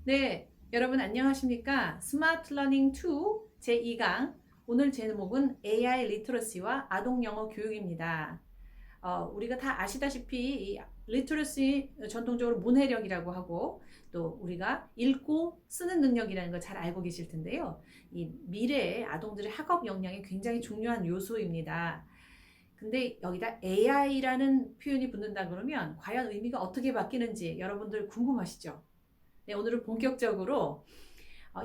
네, 여러분 안녕하십니까? 스마트 러닝 2 제2강. 오늘 제목은 AI 리터러시와 아동 영어 교육입니다. 우리가 다 아시다시피 이 리터러시 전통적으로 문해력이라고 하고 또 우리가 읽고 쓰는 능력이라는 걸 잘 알고 계실 텐데요. 이 미래의 아동들의 학업 역량이 굉장히 중요한 요소입니다. 근데 여기다 AI라는 표현이 붙는다 그러면 과연 의미가 어떻게 바뀌는지 여러분들 궁금하시죠? 네, 오늘은 본격적으로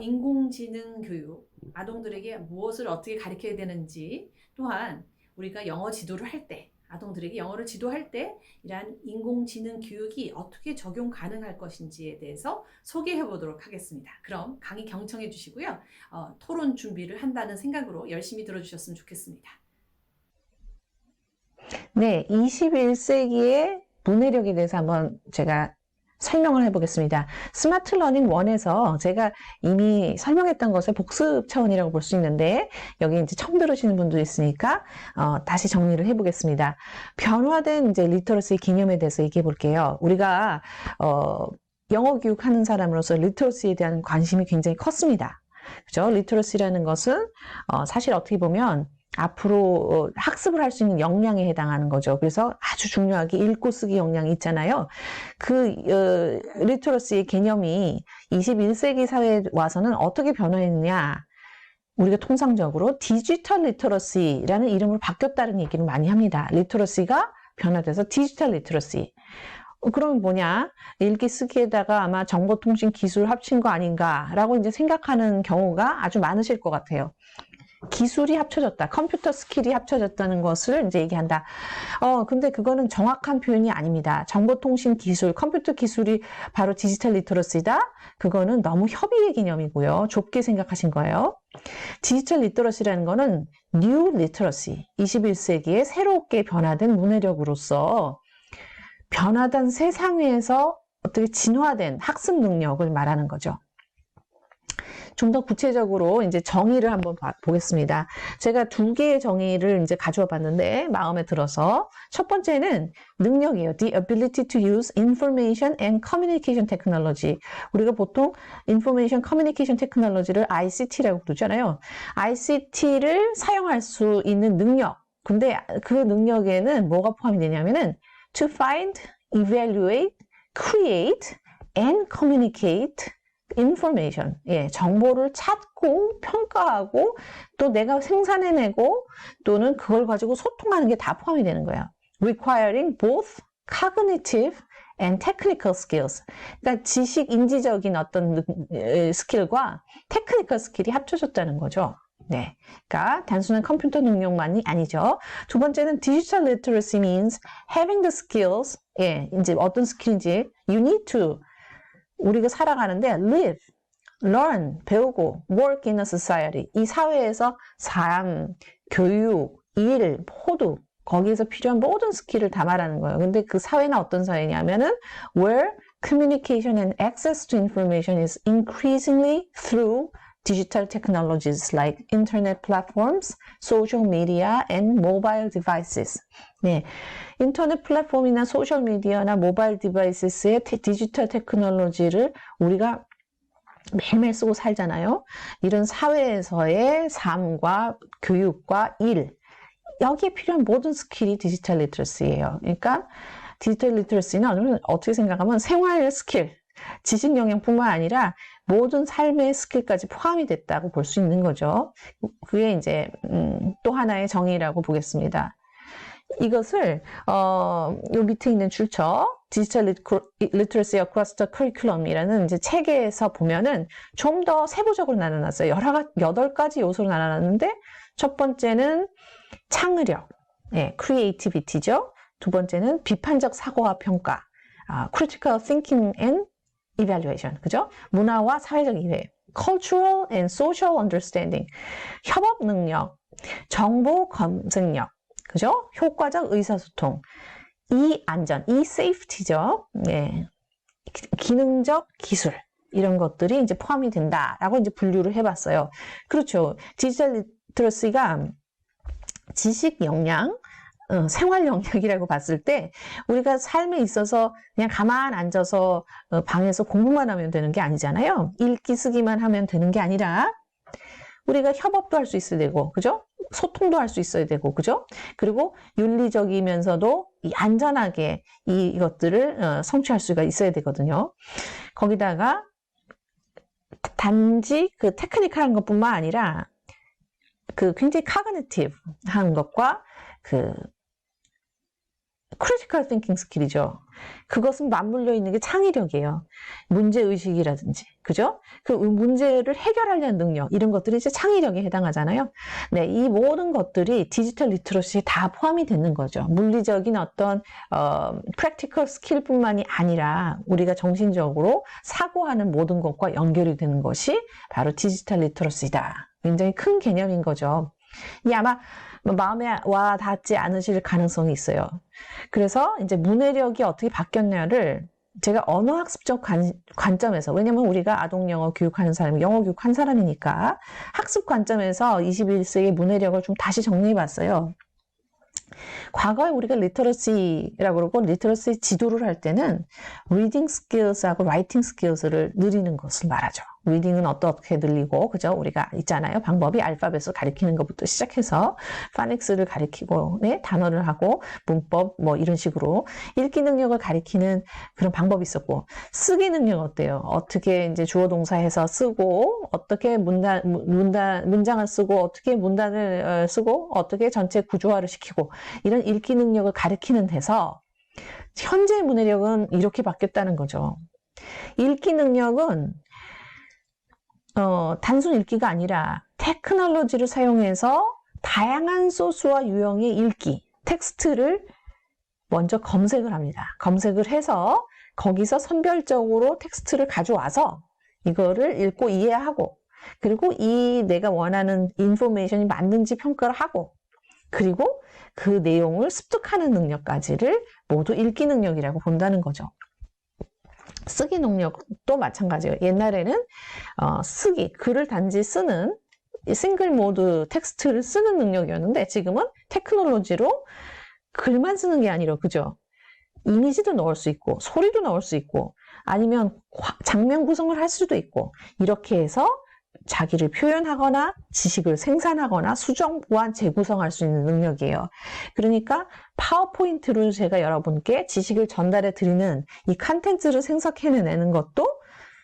인공지능 교육, 아동들에게 무엇을 어떻게 가르쳐야 되는지, 또한 우리가 영어 지도를 할 때, 아동들에게 영어를 지도할 때 이러한 인공지능 교육이 어떻게 적용 가능할 것인지에 대해서 소개해 보도록 하겠습니다. 그럼 강의 경청해 주시고요. 토론 준비를 한다는 생각으로 열심히 들어주셨으면 좋겠습니다. 네, 21세기의 문해력에 대해서 한번 제가 설명을 해보겠습니다. 스마트 러닝 1에서 제가 이미 설명했던 것을 복습 차원이라고 볼 수 있는데, 여기 이제 처음 들으시는 분도 있으니까, 다시 정리를 해보겠습니다. 변화된 이제 리터러시 개념에 대해서 얘기해 볼게요. 우리가, 영어 교육하는 사람으로서 리터러시에 대한 관심이 굉장히 컸습니다. 그죠? 리터러시라는 것은, 사실 어떻게 보면, 앞으로 학습을 할 수 있는 역량에 해당하는 거죠. 그래서 아주 중요하게 읽고 쓰기 역량이 있잖아요. 리터러시의 개념이 21세기 사회에 와서는 어떻게 변화했느냐. 우리가 통상적으로 디지털 리터러시라는 이름으로 바뀌었다는 얘기를 많이 합니다. 리터러시가 변화돼서 디지털 리터러시. 그럼 뭐냐? 읽기 쓰기에다가 아마 정보통신 기술 합친 거 아닌가라고 이제 생각하는 경우가 아주 많으실 것 같아요. 기술이 합쳐졌다. 컴퓨터 스킬이 합쳐졌다는 것을 이제 얘기한다. 근데 그거는 정확한 표현이 아닙니다. 정보통신 기술, 컴퓨터 기술이 바로 디지털 리터러시다? 그거는 너무 협의의 개념이고요. 좁게 생각하신 거예요. 디지털 리터러시라는 거는 뉴 리터러시, 21세기에 새롭게 변화된 문해력으로서 변화된 세상에서 어떻게 진화된 학습 능력을 말하는 거죠. 좀 더 구체적으로 이제 정의를 한번 보겠습니다. 제가 두 개의 정의를 이제 가져와 봤는데 마음에 들어서 첫 번째는 능력이에요. The ability to use information and communication technology. 우리가 보통 information communication technology를 ICT라고 부르잖아요. ICT를 사용할 수 있는 능력. 근데 그 능력에는 뭐가 포함이 되냐면은 to find, evaluate, create, and communicate information, 정보를 찾고 평가하고 또 내가 생산해내고 또는 그걸 가지고 소통하는 게 다 포함이 되는 거예요. Requiring both cognitive and technical skills. 그러니까 지식 인지적인 어떤 스킬과 테크니컬 스킬이 합쳐졌다는 거죠. 네. 그러니까 단순한 컴퓨터 능력만이 아니죠. 두 번째는 digital literacy means having the skills. 이제 어떤 스킬인지 you need to 우리가 살아가는데 live, learn, 배우고 work in a society. 이 사회에서 삶, 교육, 일, 모두 거기에서 필요한 모든 스킬을 다 말하는 거예요. 근데 그 사회는 어떤 사회냐면은 where communication and access to information is increasingly through digital technologies like internet platforms, social media, and mobile devices. 네, 인터넷 플랫폼이나 소셜 미디어나 모바일 디바이스의 디지털 테크놀로지를 우리가 매일매일 쓰고 살잖아요. 이런 사회에서의 삶과 교육과 일, 여기에 필요한 모든 스킬이 디지털 리터러시예요. 그러니까 디지털 리터러시는 어떻게 생각하면 생활 스킬, 지식 영역뿐만 아니라 모든 삶의 스킬까지 포함이 됐다고 볼 수 있는 거죠. 그게 이제 또 하나의 정의라고 보겠습니다. 이것을 요 밑에 있는 줄처 디지털 리터러시 across the curriculum이라는 이제 책에서 보면은 좀 더 세부적으로 나눠놨어요. 8가지 요소로 나눠놨는데 첫 번째는 창의력, creativity죠. 두 번째는 비판적 사고와 평가, critical thinking and evaluation, 그죠? 문화와 사회적 이해, cultural and social understanding, 협업 능력, 정보 검색력, 그죠? 효과적 의사소통, 안전, safety죠. 기능적 기술, 이런 것들이 이제 포함이 된다라고 이제 분류를 해봤어요. 그렇죠. 디지털 리터러시가 지식 역량, 생활 영역이라고 봤을 때 우리가 삶에 있어서 그냥 가만 앉아서 방에서 공부만 하면 되는 게 아니잖아요. 읽기 쓰기만 하면 되는 게 아니라 우리가 협업도 할 수 있어야 되고, 그죠? 소통도 할 수 있어야 되고, 그죠? 그리고 윤리적이면서도 안전하게 이것들을 성취할 수가 있어야 되거든요. 거기다가 단지 그 테크니컬한 것뿐만 아니라 그 굉장히 카그니티브한 것과 그 크리티컬 띵킹 스킬이죠. 그것은 맞물려 있는 게 창의력이에요. 문제의식이라든지, 그죠? 그 문제를 해결하려는 능력, 이런 것들이 이제 창의력에 해당하잖아요. 네, 이 모든 것들이 디지털 리터러시에 다 포함이 되는 거죠. 물리적인 어떤, 프랙티컬 스킬뿐만이 아니라 우리가 정신적으로 사고하는 모든 것과 연결이 되는 것이 바로 디지털 리터러시다. 굉장히 큰 개념인 거죠. 이 아마 마음에 와 닿지 않으실 가능성이 있어요. 그래서 이제 문해력이 어떻게 바뀌었냐를 제가 언어학습적 관점에서, 왜냐면 우리가 아동영어 교육하는 사람이 영어 교육한 사람이니까 학습 관점에서 21세기 문해력을 좀 다시 정리해 봤어요. 과거에 우리가 리터러시라고 그러고 리터러시 지도를 할 때는 리딩 스킬스하고 라이팅 스킬스를 늘리는 것을 말하죠. 리딩은 어떻게 늘리고, 그죠? 우리가 있잖아요. 방법이 알파벳을 가리키는 것부터 시작해서 파닉스를 가리키고, 네, 단어를 하고, 문법, 뭐 이런 식으로 읽기 능력을 가리키는 그런 방법이 있었고, 쓰기 능력 어때요? 어떻게 이제 주어 동사해서 쓰고, 어떻게 문장을 쓰고, 어떻게 문단을 쓰고, 어떻게 전체 구조화를 시키고, 이런 읽기 능력을 가리키는 데서 현재 문해력은 이렇게 바뀌었다는 거죠. 읽기 능력은 단순 읽기가 아니라 테크놀로지를 사용해서 다양한 소스와 유형의 읽기, 텍스트를 먼저 검색을 합니다. 검색을 해서 거기서 선별적으로 텍스트를 가져와서 이거를 읽고 이해하고, 그리고 이 내가 원하는 인포메이션이 맞는지 평가를 하고, 그리고 그 내용을 습득하는 능력까지를 모두 읽기 능력이라고 본다는 거죠. 쓰기 능력도 마찬가지예요. 옛날에는 쓰기, 글을 단지 쓰는 싱글 모드 텍스트를 쓰는 능력이었는데 지금은 테크놀로지로 글만 쓰는 게 아니라, 그죠? 이미지도 넣을 수 있고 소리도 넣을 수 있고 아니면 장면 구성을 할 수도 있고, 이렇게 해서 자기를 표현하거나 지식을 생산하거나 수정, 보완, 재구성할 수 있는 능력이에요. 그러니까 파워포인트로 제가 여러분께 지식을 전달해 드리는 이 컨텐츠를 생성해내는 것도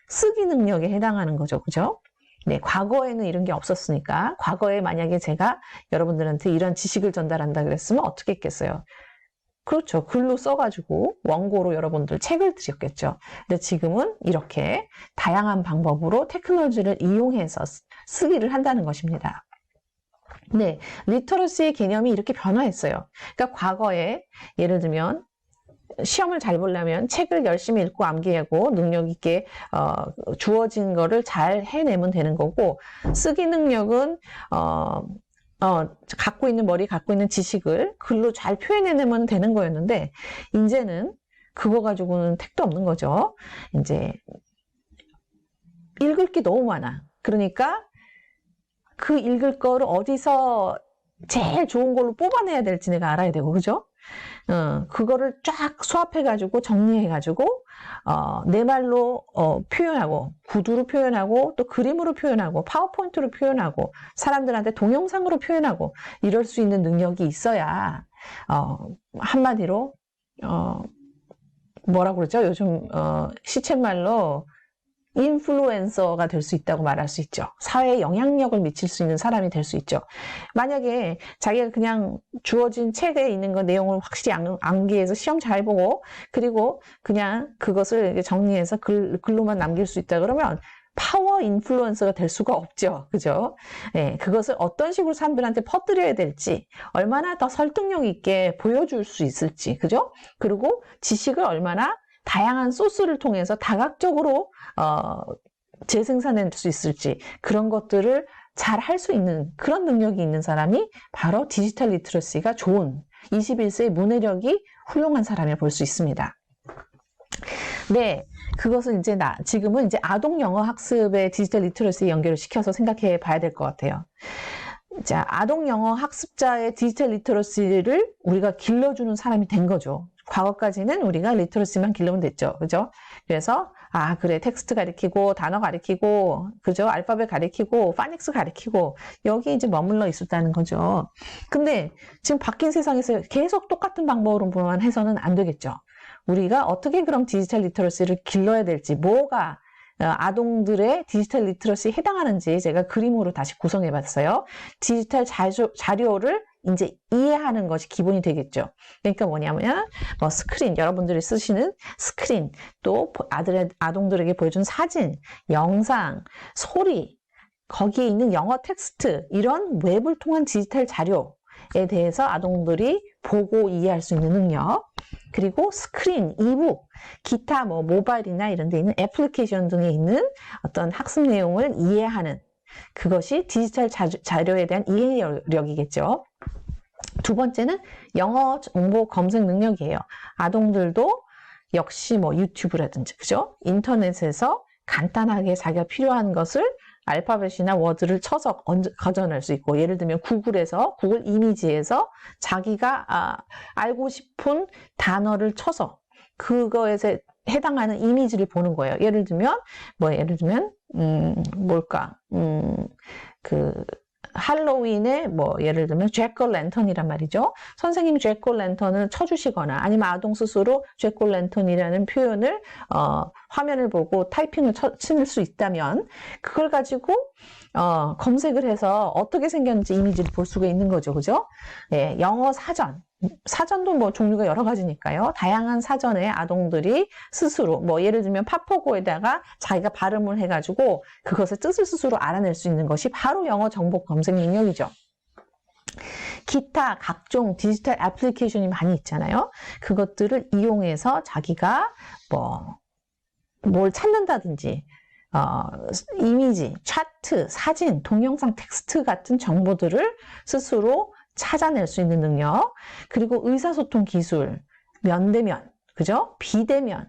쓰기 능력에 해당하는 거죠. 그죠? 네, 과거에는 이런 게 없었으니까, 과거에 만약에 제가 여러분들한테 이런 지식을 전달한다 그랬으면 어떻게 했겠어요? 그렇죠. 글로 써가지고 원고로 여러분들 책을 드렸겠죠. 근데 지금은 이렇게 다양한 방법으로 테크놀로지를 이용해서 쓰기를 한다는 것입니다. 네, 리터러시의 개념이 이렇게 변화했어요. 그러니까 과거에 예를 들면 시험을 잘 보려면 책을 열심히 읽고 암기하고 능력 있게 주어진 거를 잘 해내면 되는 거고, 쓰기 능력은 갖고 있는 지식을 글로 잘 표현해내면 되는 거였는데, 이제는 그거 가지고는 택도 없는 거죠. 이제 읽을 게 너무 많아. 그러니까 그 읽을 거를 어디서 제일 좋은 걸로 뽑아내야 될지 내가 알아야 되고, 그죠? 그거를 쫙 수합해가지고 정리해가지고 내 말로 표현하고, 구두로 표현하고, 또 그림으로 표현하고, 파워포인트로 표현하고, 사람들한테 동영상으로 표현하고, 이럴 수 있는 능력이 있어야 한마디로 뭐라고 그러죠? 요즘 시쳇말로 인플루엔서가 될 수 있다고 말할 수 있죠. 사회에 영향력을 미칠 수 있는 사람이 될 수 있죠. 만약에 자기가 그냥 주어진 책에 있는 거 내용을 확실히 암기해서 시험 잘 보고, 그리고 그냥 그것을 정리해서 글로만 남길 수 있다 그러면 파워 인플루언서가 될 수가 없죠. 그죠? 네, 그것을 어떤 식으로 사람들한테 퍼뜨려야 될지, 얼마나 더 설득력 있게 보여줄 수 있을지, 그죠? 그리고 지식을 얼마나 다양한 소스를 통해서 다각적으로 재생산할 수 있을지, 그런 것들을 잘 할 수 있는 그런 능력이 있는 사람이 바로 디지털 리터러시가 좋은 21세의 문해력이 훌륭한 사람이라 볼 수 있습니다. 네, 그것은 이제 지금은 이제 아동 영어 학습의 디지털 리터러시 연결을 시켜서 생각해 봐야 될 것 같아요. 자, 아동 영어 학습자의 디지털 리터러시를 우리가 길러주는 사람이 된 거죠. 과거까지는 우리가 리터러시만 길러면 됐죠. 그죠? 그래서, 아, 그래. 텍스트 가리키고, 단어 가리키고, 그죠? 알파벳 가리키고, 파닉스 가리키고, 여기 이제 머물러 있었다는 거죠. 근데 지금 바뀐 세상에서 계속 똑같은 방법으로만 해서는 안 되겠죠. 우리가 어떻게 그럼 디지털 리터러시를 길러야 될지, 뭐가 아동들의 디지털 리터러시에 해당하는지 제가 그림으로 다시 구성해 봤어요. 디지털 자료를 이제 이해하는 것이 기본이 되겠죠. 그러니까 뭐냐면, 뭐 스크린, 여러분들이 쓰시는 스크린, 또 아동들에게 보여준 사진, 영상, 소리, 거기에 있는 영어 텍스트, 이런 웹을 통한 디지털 자료에 대해서 아동들이 보고 이해할 수 있는 능력, 그리고 스크린, 이북, 기타 뭐 모바일이나 이런 데 있는 애플리케이션 등에 있는 어떤 학습 내용을 이해하는, 그것이 디지털 자료에 대한 이해력이겠죠. 두 번째는 영어 정보 검색 능력이에요. 아동들도 역시 뭐 유튜브라든지, 그죠? 인터넷에서 간단하게 자기가 필요한 것을 알파벳이나 워드를 쳐서 거저낼 수 있고, 예를 들면 구글에서, 구글 이미지에서 자기가 알고 싶은 단어를 쳐서 그거에 해당하는 이미지를 보는 거예요. 예를 들면 할로윈에 예를 들면 잭올랜턴이란 말이죠. 선생님이 잭올랜턴을 쳐주시거나 아니면 아동 스스로 잭올랜턴이라는 표현을 화면을 보고 타이핑을 칠 수 있다면 그걸 가지고 검색을 해서 어떻게 생겼는지 이미지를 볼 수가 있는 거죠. 그죠? 예, 영어 사전도 뭐 종류가 여러 가지니까요. 다양한 사전에 아동들이 스스로 예를 들면 파포고에다가 자기가 발음을 해가지고 그것의 뜻을 스스로 알아낼 수 있는 것이 바로 영어 정보 검색 능력이죠. 기타 각종 디지털 애플리케이션이 많이 있잖아요. 그것들을 이용해서 자기가 뭘 찾는다든지 이미지, 차트, 사진, 동영상, 텍스트 같은 정보들을 스스로 찾아낼 수 있는 능력, 그리고 의사소통 기술, 면대면, 그죠? 비대면,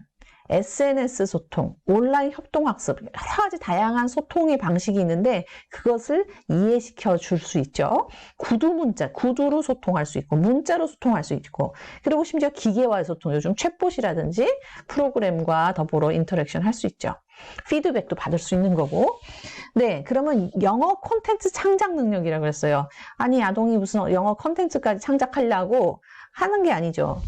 SNS 소통, 온라인 협동학습, 여러 가지 다양한 소통의 방식이 있는데 그것을 이해시켜 줄 수 있죠. 구두로 소통할 수 있고, 문자로 소통할 수 있고, 그리고 심지어 기계와의 소통, 요즘 챗봇이라든지 프로그램과 더불어 인터랙션 할 수 있죠. 피드백도 받을 수 있는 거고. 네, 그러면 영어 콘텐츠 창작 능력이라고 했어요. 아니, 아동이 무슨 영어 콘텐츠까지 창작하려고 하는 게 아니죠.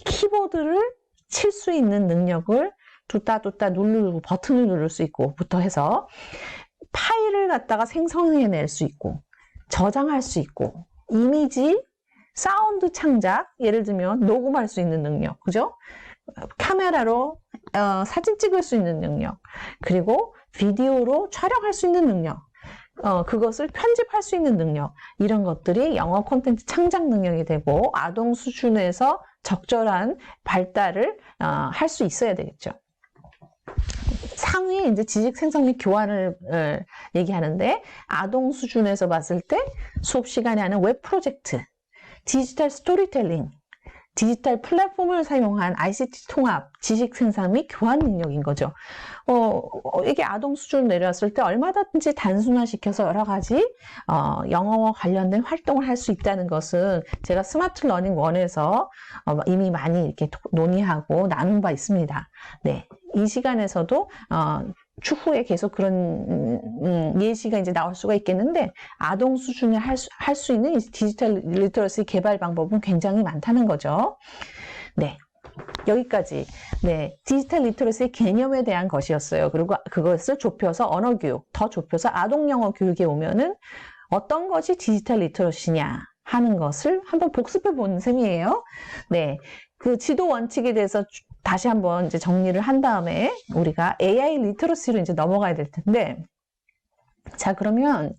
키보드를 칠 수 있는 능력을 뚜따 누르고 버튼을 누를 수 있고부터 해서 파일을 갖다가 생성해낼 수 있고 저장할 수 있고 이미지, 사운드 창작, 예를 들면 녹음할 수 있는 능력, 그죠? 카메라로 사진 찍을 수 있는 능력, 그리고 비디오로 촬영할 수 있는 능력, 그것을 편집할 수 있는 능력, 이런 것들이 영어 콘텐츠 창작 능력이 되고 아동 수준에서 적절한 발달을 할 수 있어야 되겠죠. 상위 이제 지식 생성 및 교환을 얘기하는데 아동 수준에서 봤을 때 수업 시간에 하는 웹 프로젝트, 디지털 스토리텔링, 디지털 플랫폼을 사용한 ICT 통합, 지식 생산 및 교환 능력인 거죠. 이게 아동 수준 내려왔을 때 얼마든지 단순화시켜서 여러 가지 영어와 관련된 활동을 할 수 있다는 것은 제가 스마트 러닝 1에서 이미 많이 이렇게 논의하고 나눈 바 있습니다. 네, 이 시간에서도 추후에 계속 그런 예시가 이제 나올 수가 있겠는데 아동 수준에 할 수 있는 디지털 리터러시 개발 방법은 굉장히 많다는 거죠. 네. 여기까지 디지털 리터러시의 개념에 대한 것이었어요. 그리고 그것을 좁혀서 언어교육, 더 좁혀서 아동영어 교육에 오면은 어떤 것이 디지털 리터러시냐 하는 것을 한번 복습해 보는 셈이에요. 네, 그 지도 원칙에 대해서 다시 한번 이제 정리를 한 다음에 우리가 AI 리터러시로 이제 넘어가야 될 텐데, 자, 그러면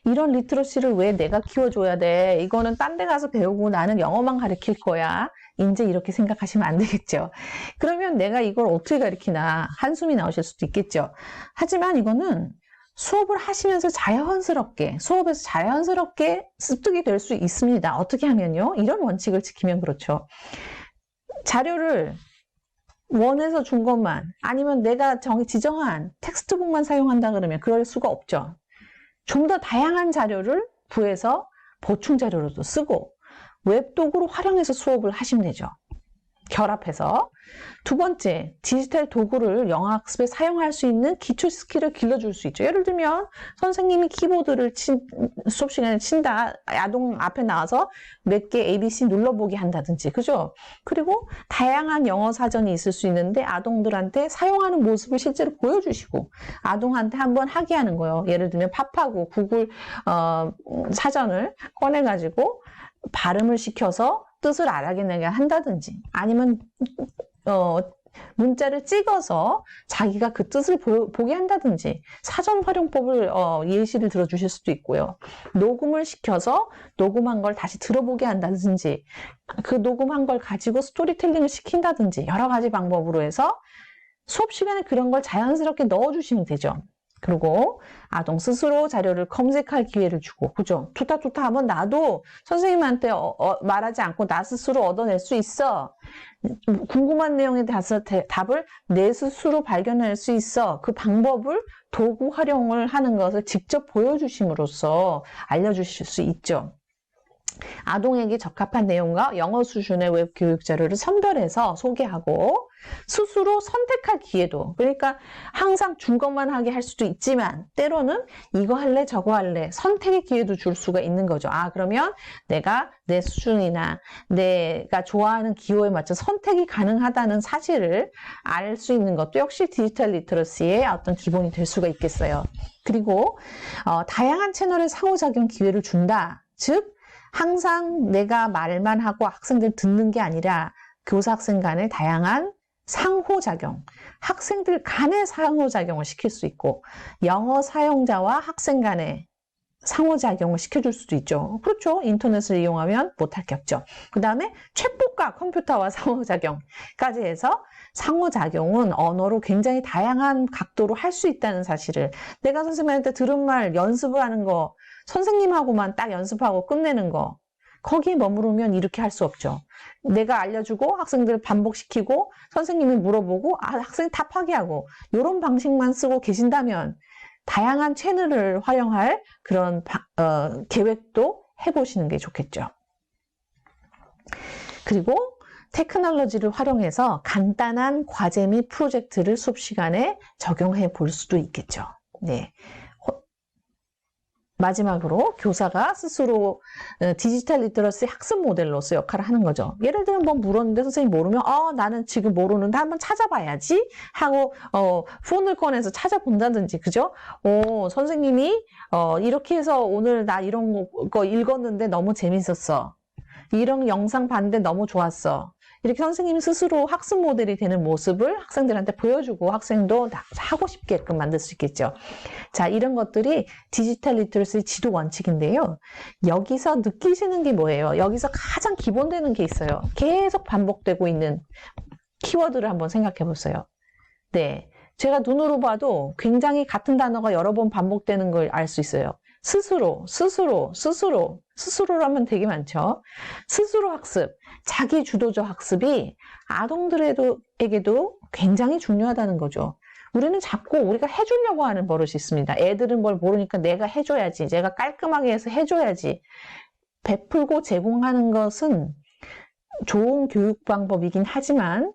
이런 리터러시를 왜 내가 키워줘야 돼? 이거는 딴 데 가서 배우고 나는 영어만 가르칠 거야. 이제 이렇게 생각하시면 안 되겠죠. 그러면 내가 이걸 어떻게 가르치나 한숨이 나오실 수도 있겠죠. 하지만 이거는 수업을 하시면서 수업에서 자연스럽게 습득이 될 수 있습니다. 어떻게 하면요? 이런 원칙을 지키면 그렇죠. 자료를 원에서 준 것만 아니면 내가 지정한 텍스트북만 사용한다 그러면 그럴 수가 없죠. 좀 더 다양한 자료를 구해서 보충 자료로도 쓰고 웹도구로 활용해서 수업을 하시면 되죠. 결합해서. 두 번째, 디지털 도구를 영어학습에 사용할 수 있는 기초 스킬을 길러줄 수 있죠. 예를 들면 선생님이 키보드를 수업 시간에 친다. 아동 앞에 나와서 몇 개 ABC 눌러보기 한다든지, 그죠? 그리고 다양한 영어 사전이 있을 수 있는데 아동들한테 사용하는 모습을 실제로 보여주시고 아동한테 한번 하게 하는 거예요. 예를 들면 팝하고 구글 사전을 꺼내가지고 발음을 시켜서 뜻을 알아내게 한다든지 아니면 문자를 찍어서 자기가 그 뜻을 보게 한다든지 사전 활용법을 예시를 들어주실 수도 있고요. 녹음을 시켜서 녹음한 걸 다시 들어보게 한다든지 그 녹음한 걸 가지고 스토리텔링을 시킨다든지 여러 가지 방법으로 해서 수업 시간에 그런 걸 자연스럽게 넣어주시면 되죠. 그리고 아동 스스로 자료를 검색할 기회를 주고, 그죠? 좋다 하면 나도 선생님한테 말하지 않고 나 스스로 얻어낼 수 있어. 궁금한 내용에 대해서 답을 내 스스로 발견할 수 있어. 그 방법을 도구 활용을 하는 것을 직접 보여주심으로써 알려주실 수 있죠. 아동에게 적합한 내용과 영어 수준의 웹 교육 자료를 선별해서 소개하고 스스로 선택할 기회도, 그러니까 항상 준 것만 하게 할 수도 있지만 때로는 이거 할래 저거 할래 선택의 기회도 줄 수가 있는 거죠. 그러면 내가 내 수준이나 내가 좋아하는 기호에 맞춰 선택이 가능하다는 사실을 알 수 있는 것도 역시 디지털 리터러시의 어떤 기본이 될 수가 있겠어요. 그리고 다양한 채널의 상호작용 기회를 준다. 즉 항상 내가 말만 하고 학생들 듣는 게 아니라 교사 학생 간의 다양한 상호작용, 학생들 간의 상호작용을 시킬 수 있고 영어 사용자와 학생 간의 상호작용을 시켜줄 수도 있죠. 그렇죠. 인터넷을 이용하면 못할 게 없죠. 그 다음에 챗봇과 컴퓨터와 상호작용까지 해서 상호작용은 언어로 굉장히 다양한 각도로 할 수 있다는 사실을 내가 선생님한테 들은 말 연습을 하는 거 선생님하고만 딱 연습하고 끝내는 거 거기에 머무르면 이렇게 할 수 없죠. 내가 알려주고 학생들 반복시키고 선생님이 물어보고 학생 답하게 하고 이런 방식만 쓰고 계신다면 다양한 채널을 활용할 그런 계획도 해보시는 게 좋겠죠. 그리고 테크놀로지를 활용해서 간단한 과제 및 프로젝트를 수업 시간에 적용해 볼 수도 있겠죠. 네. 마지막으로 교사가 스스로 디지털 리터러시 학습 모델로서 역할을 하는 거죠. 예를 들면 뭐 물었는데 선생님이 모르면 나는 지금 모르는데 한번 찾아봐야지 하고 폰을 꺼내서 찾아본다든지, 그죠? 선생님이 이렇게 해서 오늘 나 이런 거 읽었는데 너무 재밌었어. 이런 영상 봤는데 너무 좋았어. 이렇게 선생님이 스스로 학습 모델이 되는 모습을 학생들한테 보여주고 학생도 하고 싶게끔 만들 수 있겠죠. 자, 이런 것들이 디지털 리터러시 지도 원칙인데요. 여기서 느끼시는 게 뭐예요? 여기서 가장 기본되는 게 있어요. 계속 반복되고 있는 키워드를 한번 생각해 보세요. 네, 제가 눈으로 봐도 굉장히 같은 단어가 여러 번 반복되는 걸 알 수 있어요. 스스로라면 되게 많죠. 스스로 학습, 자기 주도적 학습이 아동들에게도 굉장히 중요하다는 거죠. 우리는 자꾸 우리가 해주려고 하는 버릇이 있습니다. 애들은 뭘 모르니까 내가 해줘야지, 내가 깔끔하게 해서 해줘야지. 베풀고 제공하는 것은 좋은 교육 방법이긴 하지만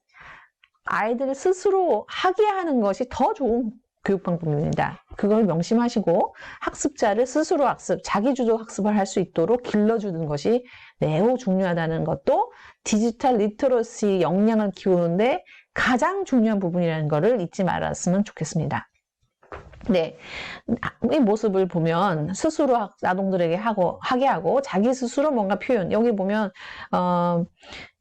아이들 스스로 하게 하는 것이 더 좋은 교육 방법입니다. 그걸 명심하시고 학습자를 스스로 학습, 자기주도 학습을 할 수 있도록 길러주는 것이 매우 중요하다는 것도 디지털 리터러시 역량을 키우는데 가장 중요한 부분이라는 것을 잊지 말았으면 좋겠습니다. 네, 이 모습을 보면 스스로 아동들에게 하게 하고 자기 스스로 뭔가 표현, 여기 보면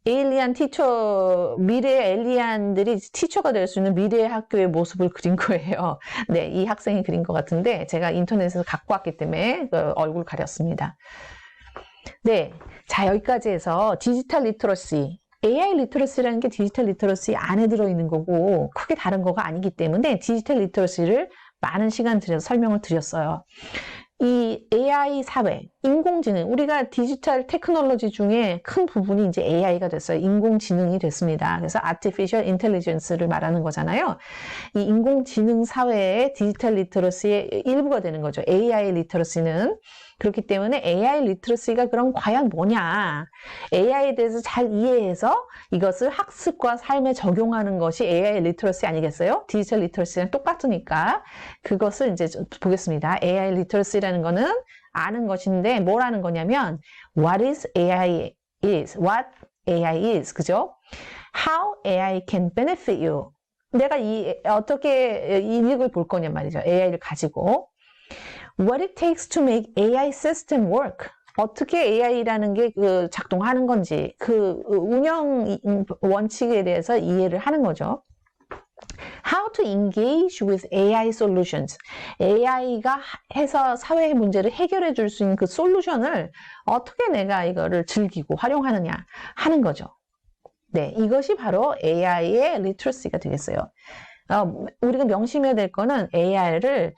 에일리안 티처, 미래의 엘리안들이 티처가 될 수 있는 미래의 학교의 모습을 그린 거예요. 네, 이 학생이 그린 것 같은데 제가 인터넷에서 갖고 왔기 때문에 얼굴 가렸습니다. 네, 자, 여기까지 해서 디지털 리터러시, AI 리터러시라는 게 디지털 리터러시 안에 들어있는 거고 크게 다른 거가 아니기 때문에 디지털 리터러시를 많은 시간 들여서 설명을 드렸어요. 이 AI 사회, 인공지능, 우리가 디지털 테크놀로지 중에 큰 부분이 이제 AI가 됐어요. 인공지능이 됐습니다. 그래서 Artificial Intelligence를 말하는 거잖아요. 이 인공지능 사회의 디지털 리터러시의 일부가 되는 거죠. AI 리터러시는 그렇기 때문에 AI 리터러시가 그럼 과연 뭐냐? AI에 대해서 잘 이해해서 이것을 학습과 삶에 적용하는 것이 AI 리터러시 아니겠어요? 디지털 리터러시랑 똑같으니까 그것을 이제 보겠습니다. AI 리터러시라는 거는 아는 것인데 뭘 아는 거냐면 What is AI is? What AI is? 그죠? How AI can benefit you? 내가 어떻게 이익을 볼 거냐 말이죠. AI를 가지고. What it takes to make AI system work. 어떻게 AI라는 게 작동하는 건지 그 운영 원칙에 대해서 이해를 하는 거죠. How to engage with AI solutions. AI가 해서 사회의 문제를 해결해 줄 수 있는 그 솔루션을 어떻게 내가 이거를 즐기고 활용하느냐 하는 거죠. 네, 이것이 바로 AI의 리터러시가 되겠어요. 우리가 명심해야 될 거는 AI를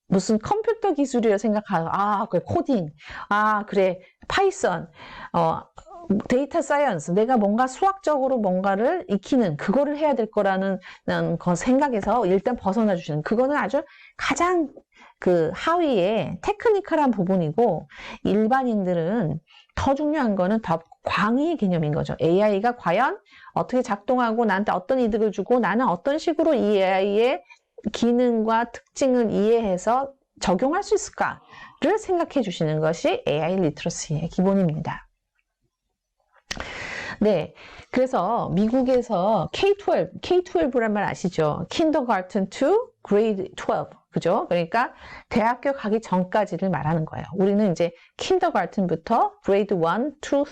무슨 컴퓨터 기술이라 생각하고 그래 코딩, 그래 파이썬, 데이터 사이언스, 내가 뭔가 수학적으로 뭔가를 익히는 그거를 해야 될 거라는 그 생각에서 일단 벗어나 주시는 그거는 아주 가장 그 하위의 테크니컬한 부분이고 일반인들은 더 중요한 거는 더 광의의 개념인 거죠. AI가 과연 어떻게 작동하고 나한테 어떤 이득을 주고 나는 어떤 식으로 이 AI의 기능과 특징을 이해해서 적용할 수 있을까를 생각해 주시는 것이 AI 리터러시의 기본입니다. 네, 그래서 미국에서 K-12란 말 아시죠? Kindergarten to Grade 12, 그죠? 그러니까 대학교 가기 전까지를 말하는 거예요. 우리는 이제 Kindergarten부터 Grade 1, 2, 3,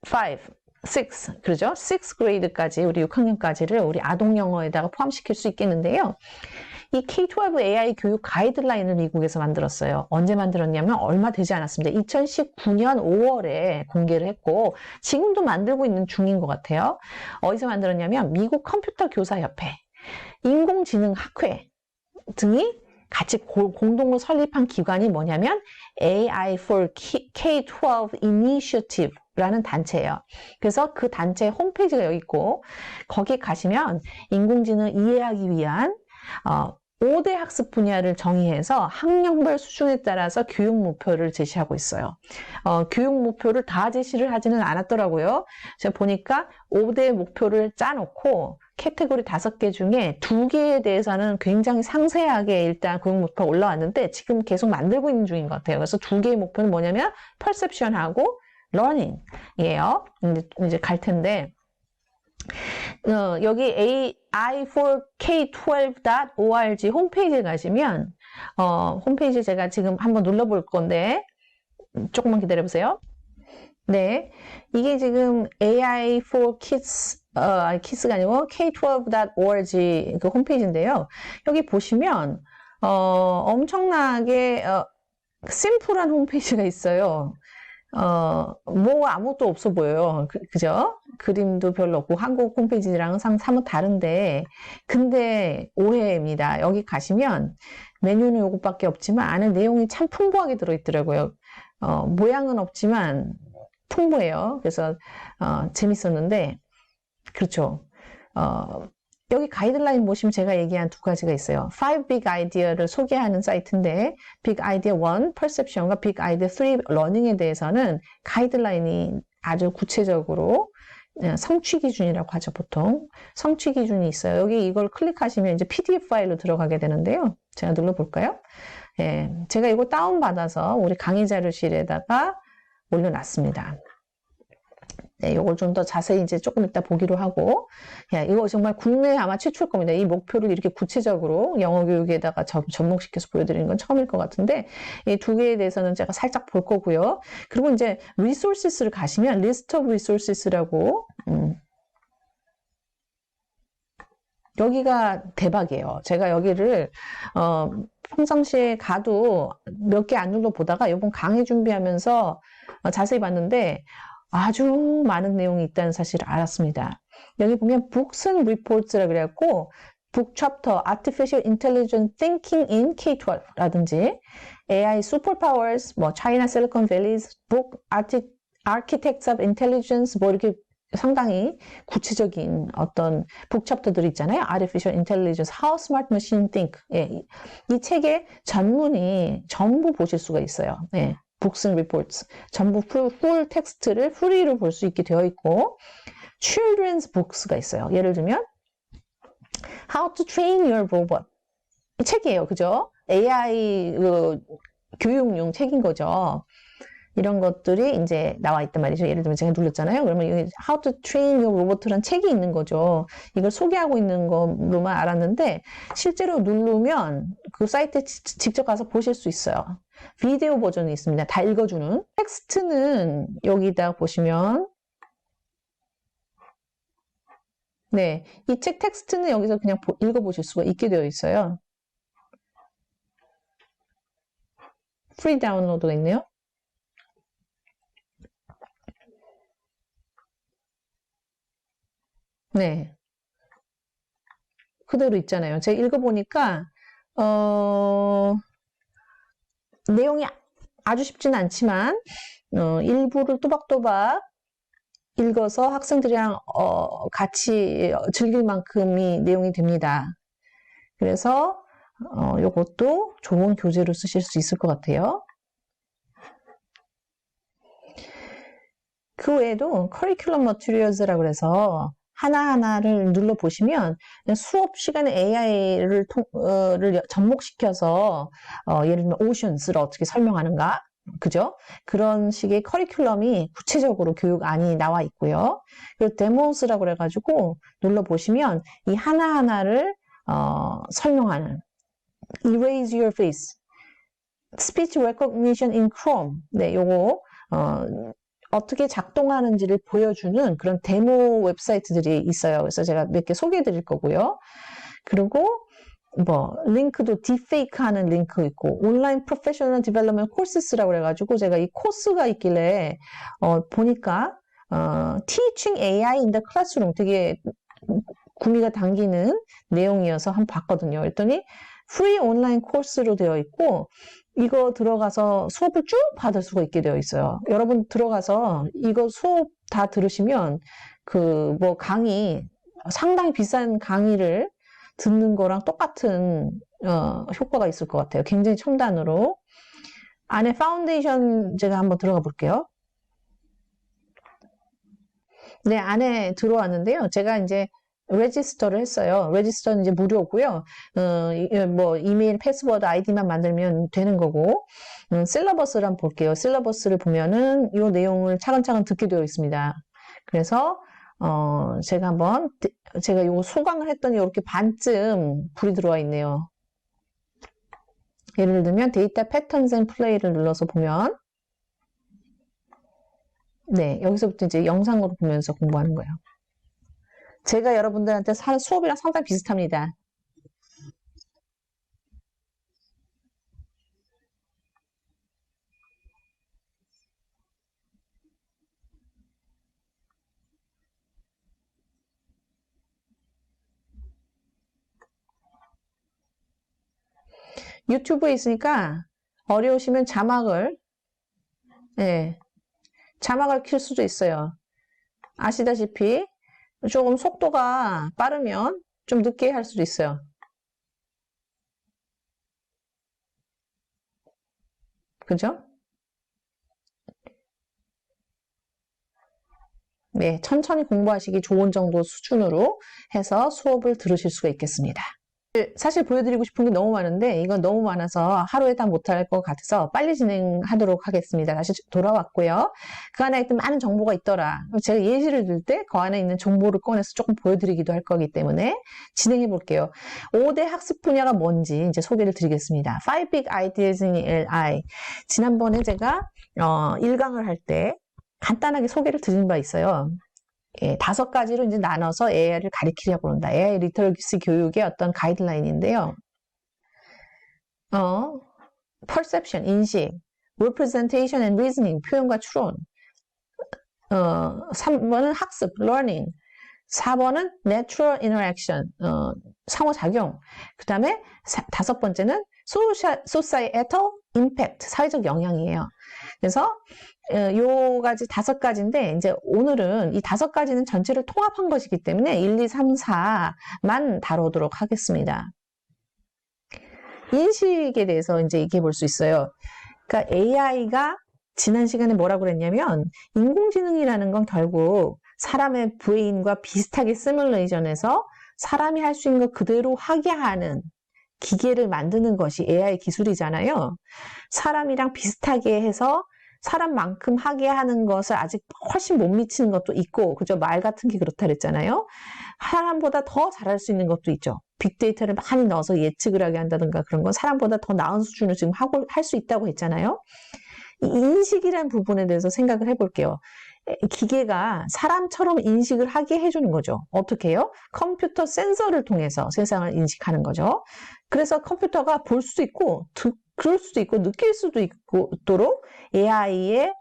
4, 5, 6, 그러죠? 6 grade까지, 우리 6학년까지를 우리 아동 영어에다가 포함시킬 수 있겠는데요. 이 K-12 AI 교육 가이드라인을 미국에서 만들었어요. 언제 만들었냐면 얼마 되지 않았습니다. 2019년 5월에 공개를 했고 지금도 만들고 있는 중인 것 같아요. 어디서 만들었냐면 미국 컴퓨터 교사협회, 인공지능학회 등이 같이 공동으로 설립한 기관이 뭐냐면 AI for K-12 Initiative 라는 단체예요. 그래서 그 단체 홈페이지가 여기 있고 거기 가시면 인공지능 이해하기 위한 5대 학습 분야를 정의해서 학년별 수준에 따라서 교육 목표를 제시하고 있어요. 교육 목표를 다 제시를 하지는 않았더라고요. 제가 보니까 5대 목표를 짜놓고 카테고리 5개 중에 2개에 대해서는 굉장히 상세하게 일단 교육 목표가 올라왔는데 지금 계속 만들고 있는 중인 것 같아요. 그래서 2개의 목표는 뭐냐면 perception하고 learning이에요. 이제 갈 텐데 여기 ai4k12.org 홈페이지에 가시면 홈페이지 제가 지금 한번 눌러볼 건데 조금만 기다려보세요. 네, 이게 지금 AI4kids kids가 아니고 k12.org 그 홈페이지인데요. 여기 보시면 엄청나게 심플한 홈페이지가 있어요. 뭐 아무것도 없어 보여요. 그죠? 그림도 별로 없고 한국 홈페이지랑은 사뭇 다른데 근데 오해입니다. 여기 가시면 메뉴는 요것밖에 없지만 안에 내용이 참 풍부하게 들어있더라고요. 모양은 없지만 풍부해요. 그래서 재밌었는데 그렇죠. 여기 가이드라인 보시면 제가 얘기한 2가지가 있어요. 5 big idea를 소개하는 사이트인데 big idea 1, perception과 big idea 3, learning에 대해서는 가이드라인이 아주 구체적으로 성취 기준이라고 하죠, 보통. 성취 기준이 있어요. 여기 이걸 클릭하시면 이제 PDF 파일로 들어가게 되는데요. 제가 눌러볼까요? 예, 제가 이거 다운받아서 우리 강의 자료실에다가 올려놨습니다. 네, 이걸 좀 더 자세히 이제 조금 이따 보기로 하고, 야, 이거 정말 국내에 아마 최초일 겁니다. 이 목표를 이렇게 구체적으로 영어 교육에다가 접목시켜서 보여드리는 건 처음일 것 같은데, 이 2개에 대해서는 제가 살짝 볼 거고요. 그리고 이제 resources를 가시면 list of resources라고, 여기가 대박이에요. 제가 여기를, 평상시에 가도 몇 개 안 눌러보다가 이번 강의 준비하면서 자세히 봤는데, 아주 많은 내용이 있다는 사실을 알았습니다. 여기 보면 Books and Reports라고 그래갖고 Book Chapter Artificial Intelligence Thinking in K-12 라든지 AI Superpowers, China Silicon Valley's Book Architects of Intelligence 이렇게 상당히 구체적인 어떤 북챕터들이 있잖아요. Artificial Intelligence, How Smart Machine Think. 예, 이 책의 전문이 전부 보실 수가 있어요. 예, Books and Reports. 전부 풀 텍스트를 프리로 볼 수 있게 되어 있고, Children's Books가 있어요. 예를 들면, How to Train Your Robot. 이 책이에요. 그죠? AI 교육용 책인 거죠. 이런 것들이 이제 나와 있단 말이죠. 예를 들면 제가 눌렀잖아요. 그러면 여기 How to Train Your Robot라는 책이 있는 거죠. 이걸 소개하고 있는 거로만 알았는데 실제로 누르면 그 사이트에 직접 가서 보실 수 있어요. 비디오 버전이 있습니다. 다 읽어주는. 텍스트는 여기다 보시면 네, 이 책 텍스트는 여기서 그냥 읽어보실 수가 있게 되어 있어요. 프리 다운로드가 있네요. 네. 그대로 있잖아요. 제가 읽어보니까, 내용이 아주 쉽지는 않지만, 일부를 또박또박 읽어서 학생들이랑, 같이 즐길 만큼이 내용이 됩니다. 그래서, 요것도 좋은 교재로 쓰실 수 있을 것 같아요. 그 외에도 커리큘럼 머티리얼즈라고 해서 하나하나를 눌러보시면 수업 시간에 AI를 접목시켜서 예를 들면 오션스를 어떻게 설명하는가, 그죠? 그런 식의 커리큘럼이 구체적으로 교육안이 나와 있고요. 그리고 데모스라고 그래가지고 눌러보시면 이 하나하나를 설명하는 Erase Your Face, Speech Recognition in Chrome. 네, 요거 어떻게 작동하는지를 보여주는 그런 데모 웹사이트들이 있어요. 그래서 제가 몇 개 소개해 드릴 거고요. 그리고 링크도 딥페이크 하는 링크 있고, 온라인 프로페셔널 디벨롭먼트 코스라고 그래가지고 제가 이 코스가 있길래, 보니까, Teaching AI in the Classroom 되게 구미가 당기는 내용이어서 한번 봤거든요. 그랬더니, 프리 온라인 코스로 되어 있고, 이거 들어가서 수업을 쭉 받을 수가 있게 되어 있어요. 여러분 들어가서 이거 수업 다 들으시면 강의, 상당히 비싼 강의를 듣는 거랑 똑같은 효과가 있을 것 같아요. 굉장히 첨단으로. 안에 파운데이션 제가 한번 들어가 볼게요. 네, 안에 들어왔는데요. 제가 이제 레지스터를 했어요. 레지스터는 이제 무료고요. 이메일, 패스워드, 아이디만 만들면 되는 거고, 실러버스를 한번 볼게요. 실러버스를 보면은 이 내용을 차근차근 듣게 되어 있습니다. 그래서 제가 이거 수강을 했더니 이렇게 반쯤 불이 들어와 있네요. 예를 들면 데이터 패턴스 앤 플레이를 눌러서 보면, 네, 여기서부터 이제 영상으로 보면서 공부하는 거예요. 제가 여러분들한테 하는 수업이랑 상당히 비슷합니다. 유튜브에 있으니까 어려우시면 자막을 킬 수도 있어요. 아시다시피 조금 속도가 빠르면 좀 늦게 할 수도 있어요. 그죠? 네, 천천히 공부하시기 좋은 정도 수준으로 해서 수업을 들으실 수가 있겠습니다. 사실 보여드리고 싶은 게 너무 많은데 이건 너무 많아서 하루에 다 못할 것 같아서 빨리 진행하도록 하겠습니다. 다시 돌아왔고요. 그 안에 있던 많은 정보가 있더라. 제가 예시를 들 때 그 안에 있는 정보를 꺼내서 조금 보여드리기도 할 거기 때문에 진행해 볼게요. 5대 학습 분야가 뭔지 이제 소개를 드리겠습니다. 5 Big Ideas in AI. 지난번에 제가 1강을 할 때 간단하게 소개를 드린 바 있어요. 5가지로 이제 나눠서 AI를 가리키려고 한다. AI 리터러시 교육의 어떤 가이드라인인데요. perception, 인식, representation and reasoning, 표현과 추론. 3번은 학습, learning. 4번은 natural interaction, 상호작용. 그 다음에 5번째는 societal impact, 사회적 영향이에요. 그래서 요 가지 5가지인데 이제 오늘은 이 5가지는 전체를 통합한 것이기 때문에 1, 2, 3, 4만 다루도록 하겠습니다. 인식에 대해서 이제 얘기해 볼 수 있어요. 그러니까 AI가 지난 시간에 뭐라고 그랬냐면 인공지능이라는 건 결국 사람의 브레인과 비슷하게 시뮬레이션해서 사람이 할 수 있는 것 그대로 하게 하는 기계를 만드는 것이 AI 기술이잖아요. 사람이랑 비슷하게 해서 사람만큼 하게 하는 것을 아직 훨씬 못 미치는 것도 있고, 그죠? 말 같은 게 그렇다 그랬잖아요. 사람보다 더 잘할 수 있는 것도 있죠. 빅데이터를 많이 넣어서 예측을 하게 한다든가 그런 건 사람보다 더 나은 수준을 지금 하고 할 수 있다고 했잖아요. 이 인식이라는 부분에 대해서 생각을 해볼게요. 기계가 사람처럼 인식을 하게 해주는 거죠. 어떻게 해요? 컴퓨터 센서를 통해서 세상을 인식하는 거죠. 그래서 컴퓨터가 볼 수도 있고, 그럴 수도 있고, 느낄 수도 있도록 AI의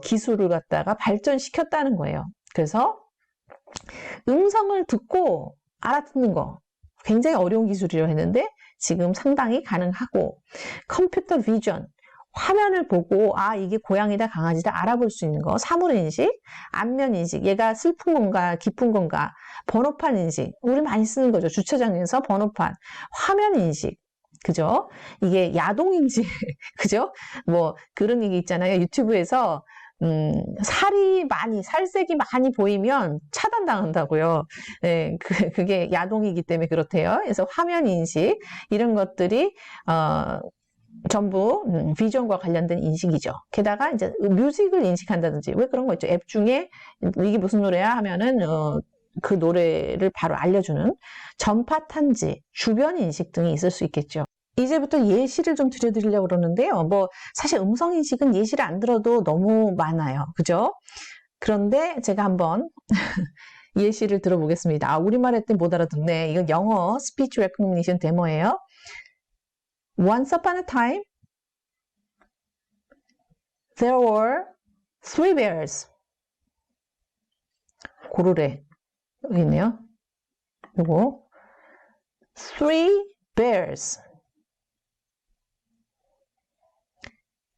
기술을 갖다가 발전시켰다는 거예요. 그래서 음성을 듣고 알아듣는 거 굉장히 어려운 기술이라고 했는데 지금 상당히 가능하고, 컴퓨터 비전, 화면을 보고 아 이게 고양이다 강아지다 알아볼 수 있는 거, 사물인식, 안면인식, 얘가 슬픈 건가 기쁜 건가, 번호판 인식, 우리 많이 쓰는 거죠. 주차장에서 번호판, 화면인식, 그죠? 이게 야동인식, 그죠? 뭐 그런 얘기 있잖아요. 유튜브에서 살색이 많이 보이면 차단당한다고요. 네, 그게 야동이기 때문에 그렇대요. 그래서 화면 인식, 이런 것들이, 전부 비전과 관련된 인식이죠. 게다가 이제 뮤직을 인식한다든지, 왜 그런 거 있죠. 앱 중에 이게 무슨 노래야 하면은, 그 노래를 바로 알려주는 전파 탐지, 주변 인식 등이 있을 수 있겠죠. 이제부터 예시를 좀 드려드리려고 그러는데요. 뭐, 사실 음성인식은 예시를 안 들어도 너무 많아요. 그죠? 그런데 제가 한번 예시를 들어보겠습니다. 아, 우리말 했더니 못 알아듣네. 이건 영어 스피치 레코그니션 데모예요. Once upon a time, there were 3 bears. 고르래. 여기 있네요. 요거. 3 bears.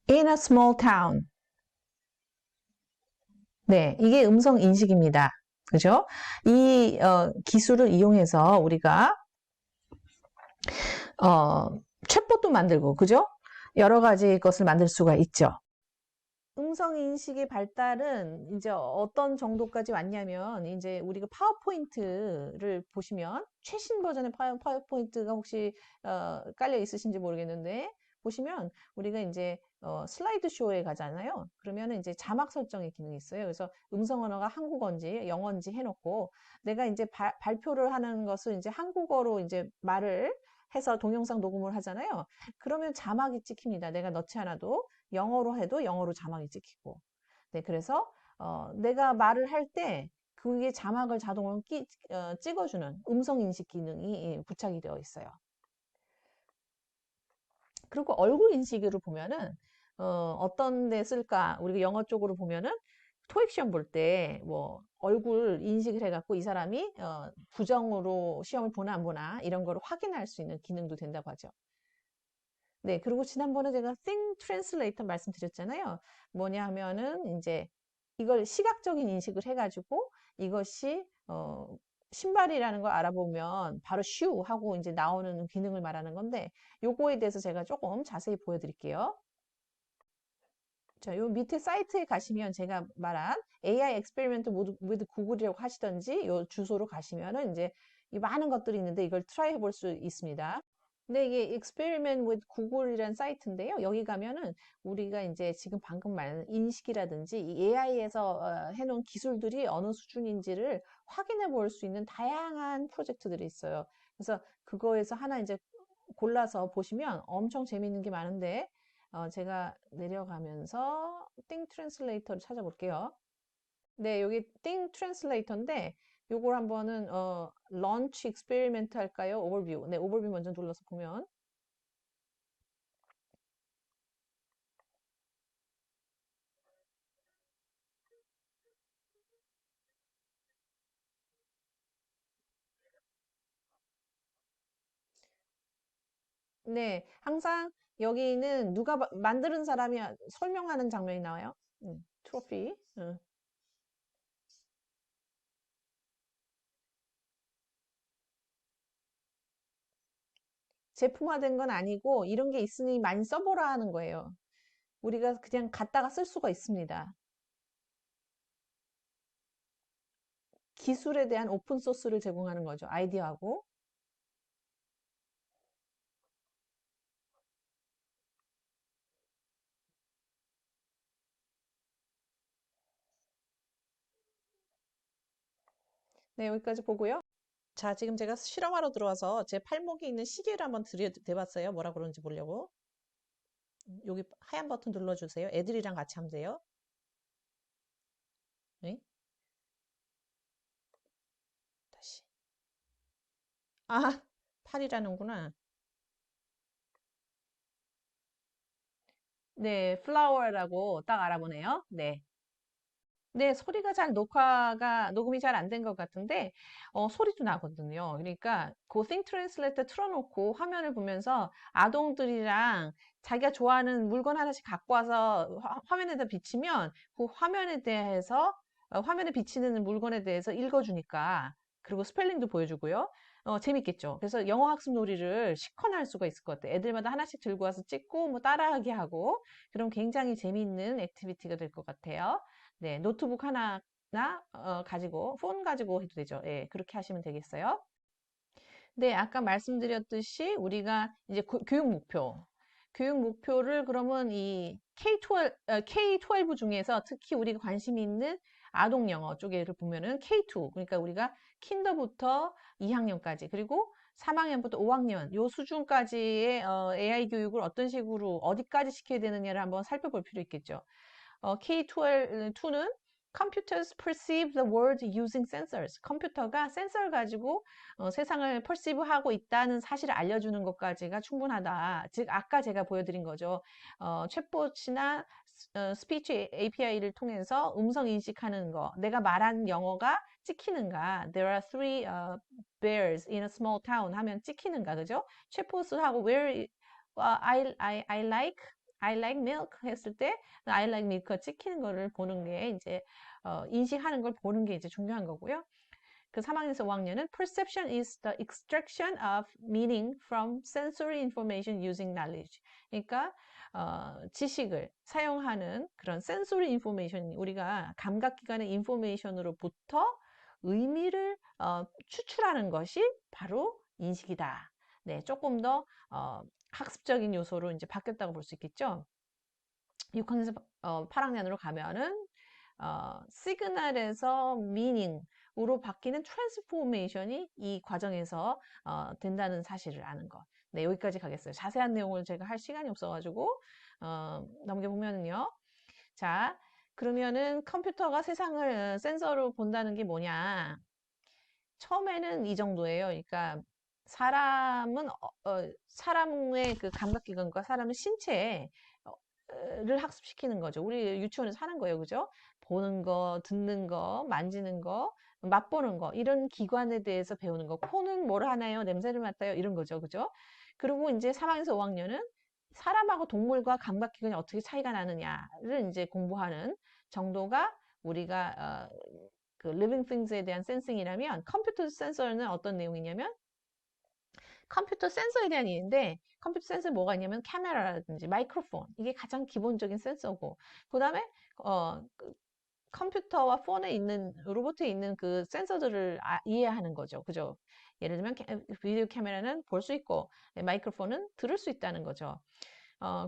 In a small town. 네, 이게 음성 인식입니다. 그죠? 이 기술을 이용해서 우리가 챗봇도 만들고, 그죠? 여러 가지 것을 만들 수가 있죠. 음성 인식의 발달은 이제 어떤 정도까지 왔냐면, 이제 우리가 파워포인트를 보시면, 최신 버전의 파워포인트가 혹시 깔려 있으신지 모르겠는데, 보시면 우리가 이제 슬라이드 쇼에 가잖아요. 그러면 이제 자막 설정의 기능이 있어요. 그래서 음성 언어가 한국어인지 영어인지 해놓고, 내가 이제 발표를 하는 것을 이제 한국어로 이제 말을 해서 동영상 녹음을 하잖아요. 그러면 자막이 찍힙니다. 내가 넣지 않아도 영어로 해도 영어로 자막이 찍히고. 네, 그래서 내가 말을 할 때 그게 자막을 자동으로 찍어주는 음성 인식 기능이 부착이 되어 있어요. 그리고 얼굴 인식으로 보면은 어떤 데 쓸까? 우리가 영어 쪽으로 보면은 토익 시험 볼 때 뭐 얼굴 인식을 해갖고 이 사람이 부정으로 시험을 보나 안 보나 이런 거를 확인할 수 있는 기능도 된다고 하죠. 네, 그리고 지난번에 제가 Think Translator 말씀드렸잖아요. 뭐냐 하면은 이제 이걸 시각적인 인식을 해가지고 이것이 신발이라는 걸 알아보면 바로 슈 하고 이제 나오는 기능을 말하는 건데, 요거에 대해서 제가 조금 자세히 보여드릴게요. 자, 요 밑에 사이트에 가시면 제가 말한 AI experiment with 구글이라고 하시던지 요 주소로 가시면은 이제 이 많은 것들이 있는데 이걸 트라이 해볼 수 있습니다. 근데 이게 experiment with 구글이라는 사이트인데요. 여기 가면은 우리가 이제 지금 방금 말한 인식이라든지 이 AI에서 해놓은 기술들이 어느 수준인지를 확인해 볼 수 있는 다양한 프로젝트들이 있어요. 그래서 그거에서 하나 이제 골라서 보시면 엄청 재미있는 게 많은데, 제가 내려가면서 Think Translator를 찾아볼게요. 네, 여기 Think Translator인데 요걸 한번은 Launch Experiment 할까요? Overview. 네, Overview 먼저 눌러서 보면 네, 항상 여기는 누가 만드는 사람이 설명하는 장면이 나와요. 트로피. 제품화된 건 아니고 이런 게 있으니 많이 써보라 하는 거예요. 우리가 그냥 갖다가 쓸 수가 있습니다. 기술에 대한 오픈 소스를 제공하는 거죠. 아이디어하고. 네, 여기까지 보고요. 자, 지금 제가 실험하러 들어와서 제 팔목에 있는 시계를 한번 들여대봤어요. 뭐라 그러는지 보려고. 여기 하얀 버튼 눌러주세요. 애들이랑 같이 하면 돼요. 네, 다시. 아, 팔이라는구나. 네, 플라워라고 딱 알아보네요. 네. 네, 소리가 녹음이 잘 안 된 것 같은데, 소리도 나거든요. 그러니까, 그 Think Translate 틀어놓고 화면을 보면서 아동들이랑 자기가 좋아하는 물건 하나씩 갖고 와서 화면에다 비치면 그 화면에 대해서, 화면에 비치는 물건에 대해서 읽어주니까, 그리고 스펠링도 보여주고요. 재밌겠죠. 그래서 영어 학습 놀이를 시커나 할 수가 있을 것 같아요. 애들마다 하나씩 들고 와서 찍고, 뭐 따라하게 하고, 그럼 굉장히 재미있는 액티비티가 될 것 같아요. 네, 노트북 하나 가지고, 폰 가지고 해도 되죠. 예, 그렇게 하시면 되겠어요. 네, 아까 말씀드렸듯이 우리가 이제 교육 목표. 교육 목표를 그러면 이 K12 중에서 특히 우리가 관심 있는 아동 영어 쪽에를 보면은 K2. 그러니까 우리가 킨더부터 2학년까지 그리고 3학년부터 5학년 요 수준까지의 AI 교육을 어떤 식으로 어디까지 시켜야 되느냐를 한번 살펴볼 필요 있겠죠. K12는 Computers perceive the world using sensors. 컴퓨터가 센서를 가지고 세상을 perceive하고 있다는 사실을 알려주는 것까지가 충분하다. 즉 아까 제가 보여드린 거죠. 챗봇이나 스피치 API를 통해서 음성 인식하는 거. 내가 말한 영어가 찍히는가. There are three bears in a small town 하면 찍히는가, 그죠? 챗봇하고 where I like milk 했을 때 I like milk가 찍히는 거를 보는 게 이제 인식하는 걸 보는 게 이제 중요한 거고요. 그 3학년에서 5학년은 perception is the extraction of meaning from sensory information using knowledge. 그러니까 지식을 사용하는 그런 sensory information, 우리가 감각기관의 information으로부터 의미를 추출하는 것이 바로 인식이다. 네, 조금 더 학습적인 요소로 이제 바뀌었다고 볼 수 있겠죠. 6학년에서 8학년으로 가면은 시그널에서 미닝으로 바뀌는 트랜스포메이션이 이 과정에서 된다는 사실을 아는 것. 네, 여기까지 가겠어요. 자세한 내용을 제가 할 시간이 없어가지고 넘겨보면은요. 자, 그러면은 컴퓨터가 세상을 센서로 본다는 게 뭐냐? 처음에는 이 정도예요. 그러니까 사람의 그 감각기관과 사람의 신체에 를 학습시키는 거죠. 우리 유치원에서 하는 거예요. 그죠? 보는 거, 듣는 거, 만지는 거, 맛보는 거, 이런 기관에 대해서 배우는 거. 코는 뭘 하나요? 냄새를 맡아요? 이런 거죠. 그죠? 그리고 이제 3학에서 5학년은 사람하고 동물과 감각기관이 어떻게 차이가 나느냐를 이제 공부하는 정도가 우리가 그 living things에 대한 센싱이라면 컴퓨터 센서는 어떤 내용이냐면 컴퓨터 센서에 대한 얘기인데 컴퓨터 센서에 뭐가 있냐면 카메라라든지 마이크로폰 이게 가장 기본적인 센서고 그 다음에 컴퓨터와 폰에 있는 로봇에 있는 그 센서들을 이해하는 거죠. 그죠? 예를 들면 비디오 카메라는 볼 수 있고 마이크로폰은 들을 수 있다는 거죠.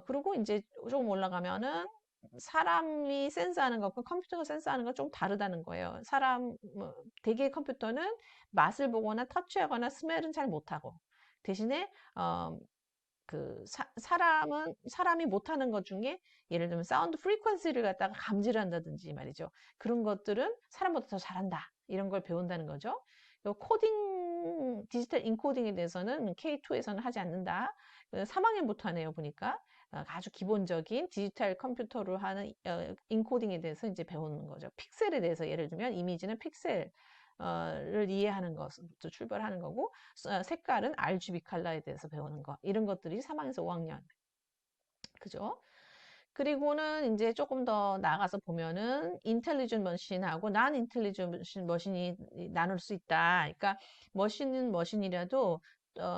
그리고 이제 조금 올라가면은 사람이 센스하는 것과 컴퓨터가 센스하는 건 좀 다르다는 거예요. 대개 컴퓨터는 맛을 보거나 터치하거나 스멜은 잘 못하고 대신에 사람이 못하는 것 중에 예를 들면 사운드 프리퀀시를 갖다가 감지를 한다든지 말이죠. 그런 것들은 사람보다 더 잘한다. 이런 걸 배운다는 거죠. 디지털 인코딩에 대해서는 K2에서는 하지 않는다. 3학년부터 하네요, 보니까. 아주 기본적인 디지털 컴퓨터로 하는 인코딩에 대해서 이제 배우는 거죠. 픽셀에 대해서 예를 들면 이미지는 픽셀, 를 이해하는 것부터 출발하는 거고, 색깔은 RGB 컬러에 대해서 배우는 거. 이런 것들이 3학년에서 5학년. 그죠? 그리고는 이제 조금 더 나가서 보면은 인텔리전트 머신하고 난 인텔리전트 머신이 나눌 수 있다. 그러니까 머신은 머신이라도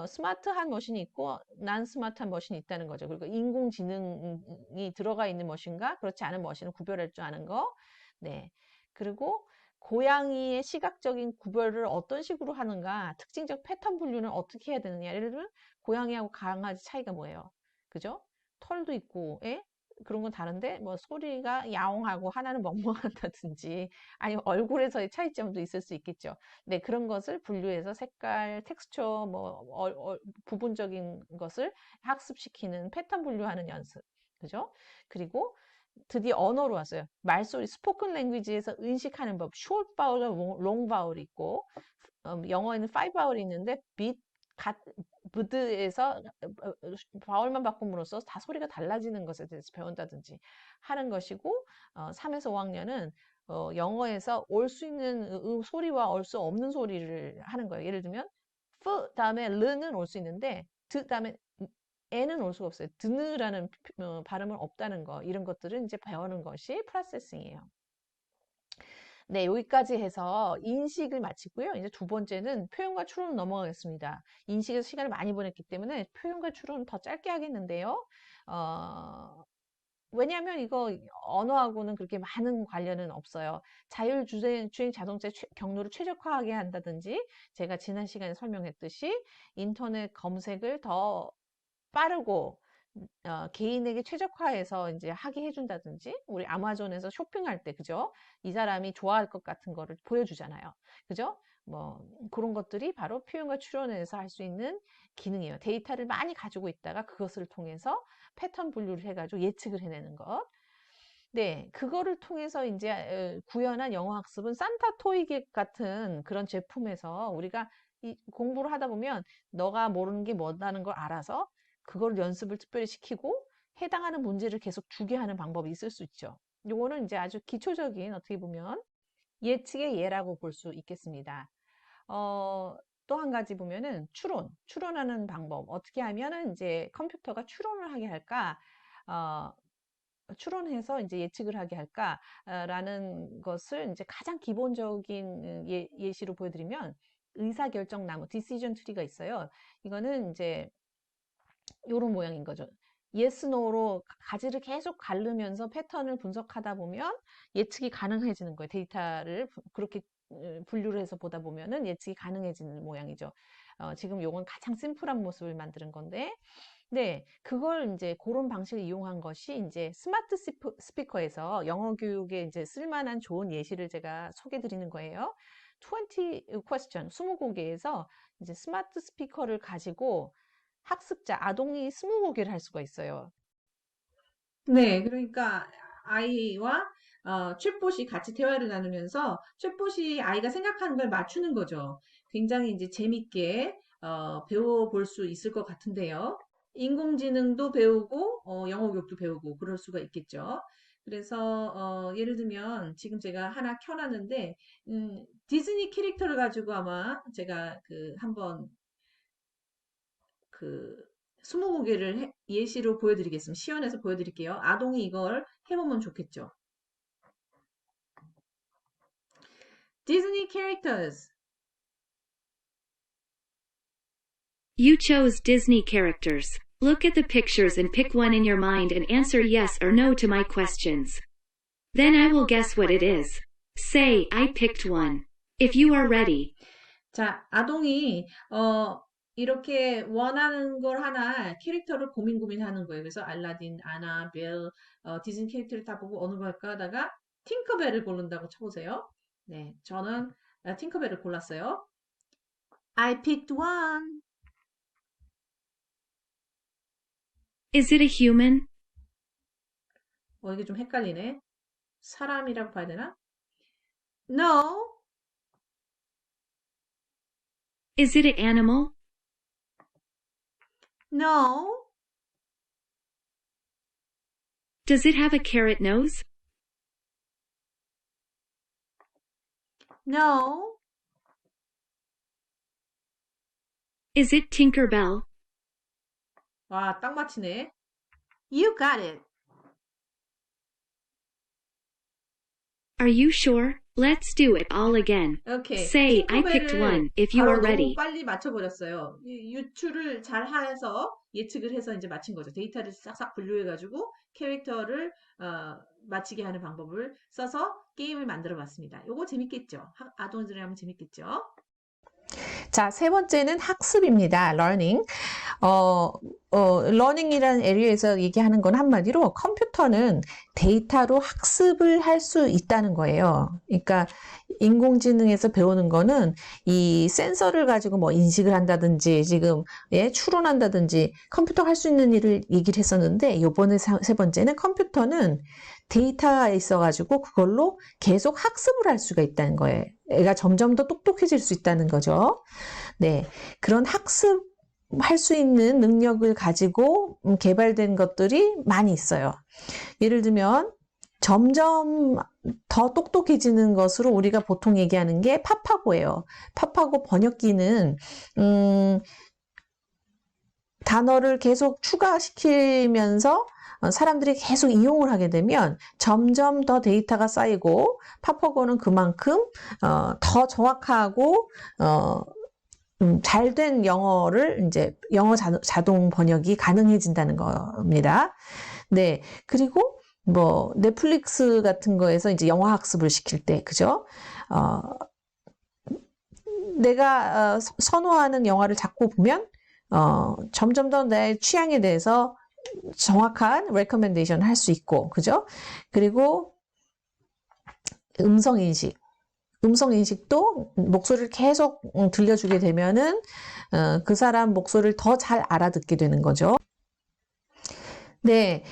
스마트한 머신이 있고 난 스마트한 머신이 있다는 거죠. 그리고 인공지능이 들어가 있는 머신과 그렇지 않은 머신을 구별할 줄 아는 거. 네. 그리고 고양이의 시각적인 구별을 어떤 식으로 하는가, 특징적 패턴 분류는 어떻게 해야 되느냐. 예를 들면 고양이하고 강아지 차이가 뭐예요? 그죠? 털도 있고, 예? 그런 건 다른데 뭐 소리가 야옹하고 하나는 멍멍한다든지 아니면 얼굴에서의 차이점도 있을 수 있겠죠. 네, 그런 것을 분류해서 색깔, 텍스처, 뭐 부분적인 것을 학습시키는 패턴 분류하는 연습. 그죠? 그리고 드디어 언어로 왔어요. 말소리, 스포큰 랭귀지에서 인식하는 법, short vowel과 long vowel이 있고, 영어에는 5 vowel이 있는데, 브드에서 바울만 바꿈으로써 다 소리가 달라지는 것에 대해서 배운다든지 하는 것이고, 3에서 5학년은 영어에서 올 수 있는 소리와 올 수 없는 소리를 하는 거예요. 예를 들면 다음에 르는 올 수 있는데 다음에 에는 올 수가 없어요. 드느라는 발음은 없다는 거. 이런 것들은 이제 배우는 것이 프로세싱이에요. 네, 여기까지 해서 인식을 마치고요. 이제 두 번째는 표현과 추론으로 넘어가겠습니다. 인식에서 시간을 많이 보냈기 때문에 표현과 추론은 더 짧게 하겠는데요. 왜냐하면 이거 언어하고는 그렇게 많은 관련은 없어요. 자율주행 자동차 경로를 최적화하게 한다든지, 제가 지난 시간에 설명했듯이 인터넷 검색을 더 빠르고 개인에게 최적화해서 이제 하게 해준다든지, 우리 아마존에서 쇼핑할 때, 그죠? 이 사람이 좋아할 것 같은 거를 보여주잖아요. 그죠? 뭐, 그런 것들이 바로 표현과 추론에서 할 수 있는 기능이에요. 데이터를 많이 가지고 있다가 그것을 통해서 패턴 분류를 해가지고 예측을 해내는 것. 네, 그거를 통해서 이제 구현한 영어 학습은 산타 토익 같은 그런 제품에서 우리가 공부를 하다 보면 너가 모르는 게 뭐다는 걸 알아서 그걸 연습을 특별히 시키고 해당하는 문제를 계속 주게 하는 방법이 있을 수 있죠. 요거는 이제 아주 기초적인 어떻게 보면 예측의 예라고 볼 수 있겠습니다. 또 한 가지 보면은 추론하는 방법. 어떻게 하면은 이제 컴퓨터가 추론을 하게 할까? 추론해서 이제 예측을 하게 할까라는 것을 이제 가장 기본적인 예시로 보여드리면 의사결정 나무, 디시전 트리가 있어요. 이거는 이제 요런 모양인 거죠. yes, no로 가지를 계속 가르면서 패턴을 분석하다 보면 예측이 가능해지는 거예요. 데이터를 그렇게 분류를 해서 보다 보면은 예측이 가능해지는 모양이죠. 지금 요건 가장 심플한 모습을 만드는 건데, 네, 그걸 이제 그런 방식을 이용한 것이 이제 스마트 스피커에서 영어 교육에 이제 쓸만한 좋은 예시를 제가 소개해 드리는 거예요. 20 question, 20개에서 이제 스마트 스피커를 가지고 학습자, 아동이 20개를 할 수가 있어요. 네, 그러니까 아이와 챗봇이 같이 대화를 나누면서 챗봇이 아이가 생각하는 걸 맞추는 거죠. 굉장히 이제 재밌게 배워볼 수 있을 것 같은데요. 인공지능도 배우고 영어 교육도 배우고 그럴 수가 있겠죠. 그래서 예를 들면 지금 제가 하나 켜놨는데 디즈니 캐릭터를 가지고 아마 제가 그 한번 그 스무고개를 예시로 보여드리겠습니다. 시연해서 보여드릴게요. 아동이 이걸 해보면 좋겠죠. Disney characters. You chose Disney characters. Look at the pictures and pick one in your mind and answer yes or no to my questions. Then I will guess what it is. Say, I picked one. If you are ready. 자, 아동이 이렇게 원하는 걸 하나 캐릭터를 고민하는 거예요. 그래서 알라딘, 아나, 벨, 디즈니 캐릭터를 다 보고 어느 거 할까 하다가 팅커벨을 고른다고 쳐보세요. 네, 저는 팅커벨을 골랐어요. I picked one. Is it a human? 이게 좀 헷갈리네. 사람이라고 봐야 되나? No. Is it an animal? No. Does it have a carrot nose? No. Is it Tinkerbell? 와, 딱 맞히네. You got it. Are you sure? Let's do it all again. 오케이. Say, I picked one, if you 바로 are ready. 너무 빨리 맞춰버렸어요. 유추를 잘 해서 예측을 해서 이제 맞힌 거죠. 데이터를 싹싹 분류해가지고 캐릭터를 맞히게 하는 방법을 써서 게임을 만들어 봤습니다. 요거 재밌겠죠? 아동들이 하면 재밌겠죠? 자, 세 번째는 학습입니다. learning. learning이라는 에리어에서 얘기하는 건 한마디로 컴퓨터는 데이터로 학습을 할 수 있다는 거예요. 그러니까 인공지능에서 배우는 거는 이 센서를 가지고 뭐 인식을 한다든지 지금 추론한다든지 컴퓨터가 할 수 있는 일을 얘기를 했었는데 요번에 세 번째는 컴퓨터는 데이터가 있어가지고 그걸로 계속 학습을 할 수가 있다는 거예요. 애가 점점 더 똑똑해질 수 있다는 거죠. 네, 그런 학습할 수 있는 능력을 가지고 개발된 것들이 많이 있어요. 예를 들면 점점 더 똑똑해지는 것으로 우리가 보통 얘기하는 게 파파고예요. 파파고 번역기는 단어를 계속 추가시키면서 사람들이 계속 이용을 하게 되면 점점 더 데이터가 쌓이고 파파고는 그만큼 더 정확하고 잘된 영어를 이제 영어 자동 번역이 가능해진다는 겁니다. 네, 그리고 뭐 넷플릭스 같은 거에서 이제 영어 학습을 시킬 때, 그죠? 내가 선호하는 영화를 자꾸 보면 점점 더 내 취향에 대해서 정확한 레코멘데이션 할 수 있고, 그죠? 그리고 음성인식도 목소리를 계속 들려주게 되면은 그 사람 목소리를 더 잘 알아듣게 되는 거죠. 네,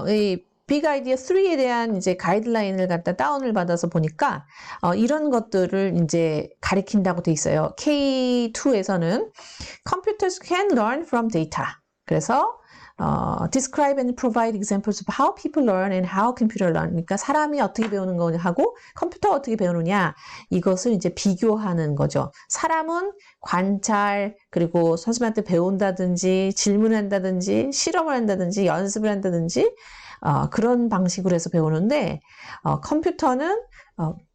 이 빅 아이디어 3에 대한 이제 가이드라인을 갖다 다운을 받아서 보니까 이런 것들을 이제 가리킨다고 돼 있어요. K2에서는 Computers can learn from data. 그래서 describe and provide examples of how people learn and how computer learn. 그러니까 사람이 어떻게 배우는 거하고 컴퓨터가 어떻게 배우느냐 이것을 이제 비교하는 거죠. 사람은 관찰 그리고 선생님한테 배운다든지 질문을 한다든지 실험을 한다든지 연습을 한다든지 그런 방식으로 해서 배우는데 컴퓨터는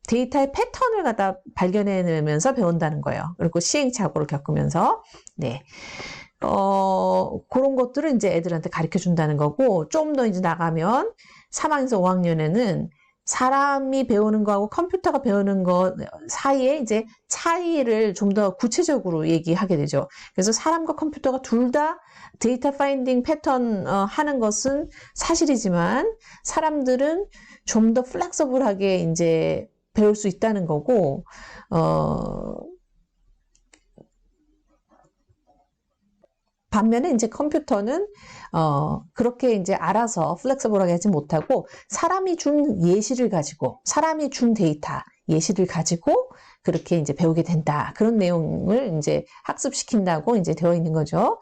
데이터의 패턴을 갖다 발견해내면서 배운다는 거예요. 그리고 시행착오를 겪으면서 네. 그런 것들을 이제 애들한테 가르쳐 준다는 거고, 좀 더 이제 나가면 3학년에서 5학년에는 사람이 배우는 거하고 컴퓨터가 배우는 거 사이에 이제 차이를 좀 더 구체적으로 얘기하게 되죠. 그래서 사람과 컴퓨터가 둘 다 데이터 파인딩 패턴 하는 것은 사실이지만 사람들은 좀 더 플렉서블하게 이제 배울 수 있다는 거고, 반면에 이제 컴퓨터는 그렇게 이제 알아서 플렉서블하게 하지 못하고 사람이 준 예시를 가지고 사람이 준 데이터 예시를 가지고 그렇게 이제 배우게 된다. 그런 내용을 이제 학습시킨다고 이제 되어 있는 거죠.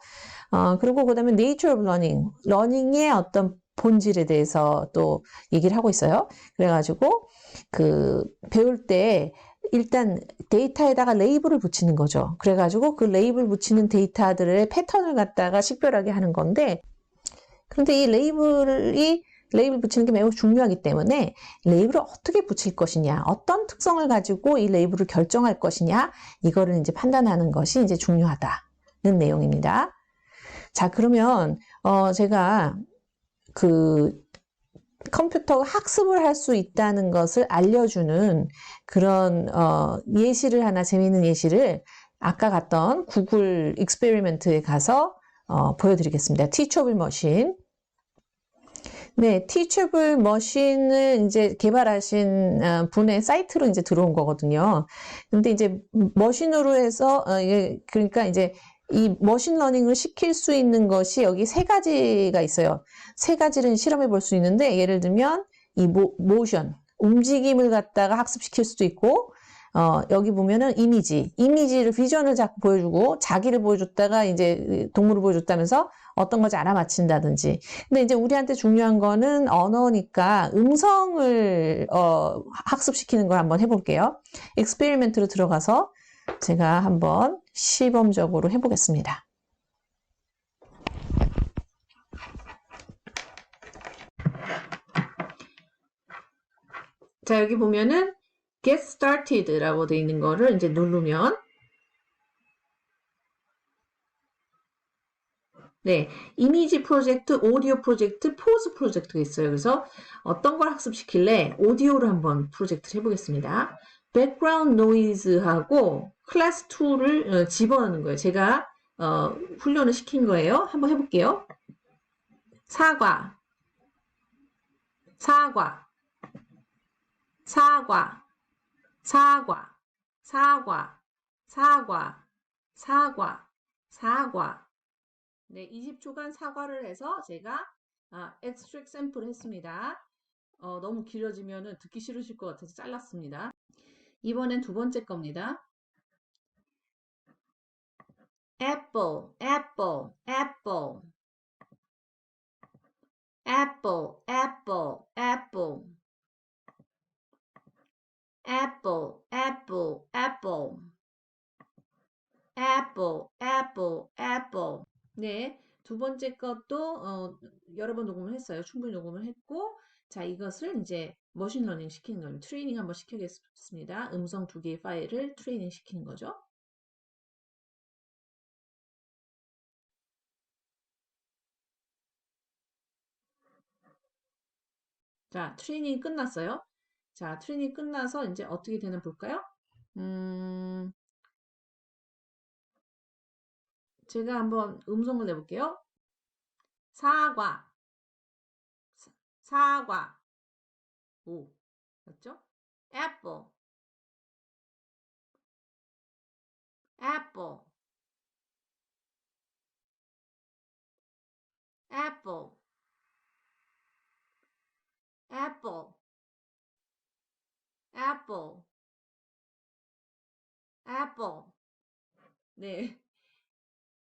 그리고 그다음에 nature of learning, 러닝의 어떤 본질에 대해서 또 얘기를 하고 있어요. 그래가지고 그 배울 때 일단 데이터에다가 레이블을 붙이는 거죠. 그래가지고 그 레이블 붙이는 데이터들의 패턴을 갖다가 식별하게 하는 건데, 그런데 이 레이블 붙이는 게 매우 중요하기 때문에 레이블을 어떻게 붙일 것이냐, 어떤 특성을 가지고 이 레이블을 결정할 것이냐, 이거를 이제 판단하는 것이 이제 중요하다는 내용입니다. 자, 그러면 제가 그 컴퓨터가 학습을 할 수 있다는 것을 알려주는 그런 예시를 하나, 재미있는 예시를 아까 갔던 구글 익스페리먼트에 가서 보여드리겠습니다. Teachable Machine. 네, Teachable Machine을 이제 개발하신 분의 사이트로 이제 들어온 거거든요. 근데 이제 머신으로 해서 그러니까 이제 이 머신러닝을 시킬 수 있는 것이 여기 세 가지가 있어요. 세 가지를 실험해 볼 수 있는데, 예를 들면 이 모션, 움직임을 갖다가 학습시킬 수도 있고, 여기 보면은 이미지를 비전을 자꾸 보여주고 자기를 보여줬다가 이제 동물을 보여줬다면서 어떤 건지 알아맞힌다든지. 근데 이제 우리한테 중요한 거는 언어니까 음성을 학습시키는 걸 한번 해볼게요. 익스페리멘트로 들어가서 제가 한번 시범적으로 해보겠습니다. 자, 여기 보면은 Get Started라고 되어 있는 거를 이제 누르면 네, 이미지 프로젝트, 오디오 프로젝트, 포즈 프로젝트가 있어요. 그래서 어떤 걸 학습시킬래? 오디오를 한번 프로젝트를 해보겠습니다. 백그라운드 노이즈하고 클래스 2를 집어넣는 거예요. 제가 훈련을 시킨 거예요. 한번 해볼게요. 사과, 사과, 사과, 사과, 사과, 사과, 사과, 사과. 네, 20초간 사과를 해서 제가 extract 샘플을 했습니다. 너무 길어지면 듣기 싫으실 것 같아서 잘랐습니다. 이번엔 두 번째 겁니다. apple, apple, apple, apple, apple, apple, apple, apple, apple, apple, apple, apple. 네, 두 번째 것도 여러 번 녹음을 했어요. 충분히 녹음을 했고, 자, 이것을 이제 머신러닝 시키는 겁니다. 트레이닝 한번 시키겠습니다. 음성 2개의 파일을 트레이닝 시키는 거죠. 자, 트레이닝이 끝났어요. 자, 트레이닝이 끝나서 이제 어떻게 되나 볼까요? 제가 한번 음성을 내볼게요. 사과, 사과, 오, 맞죠? apple, apple, apple, apple, apple, apple. 네,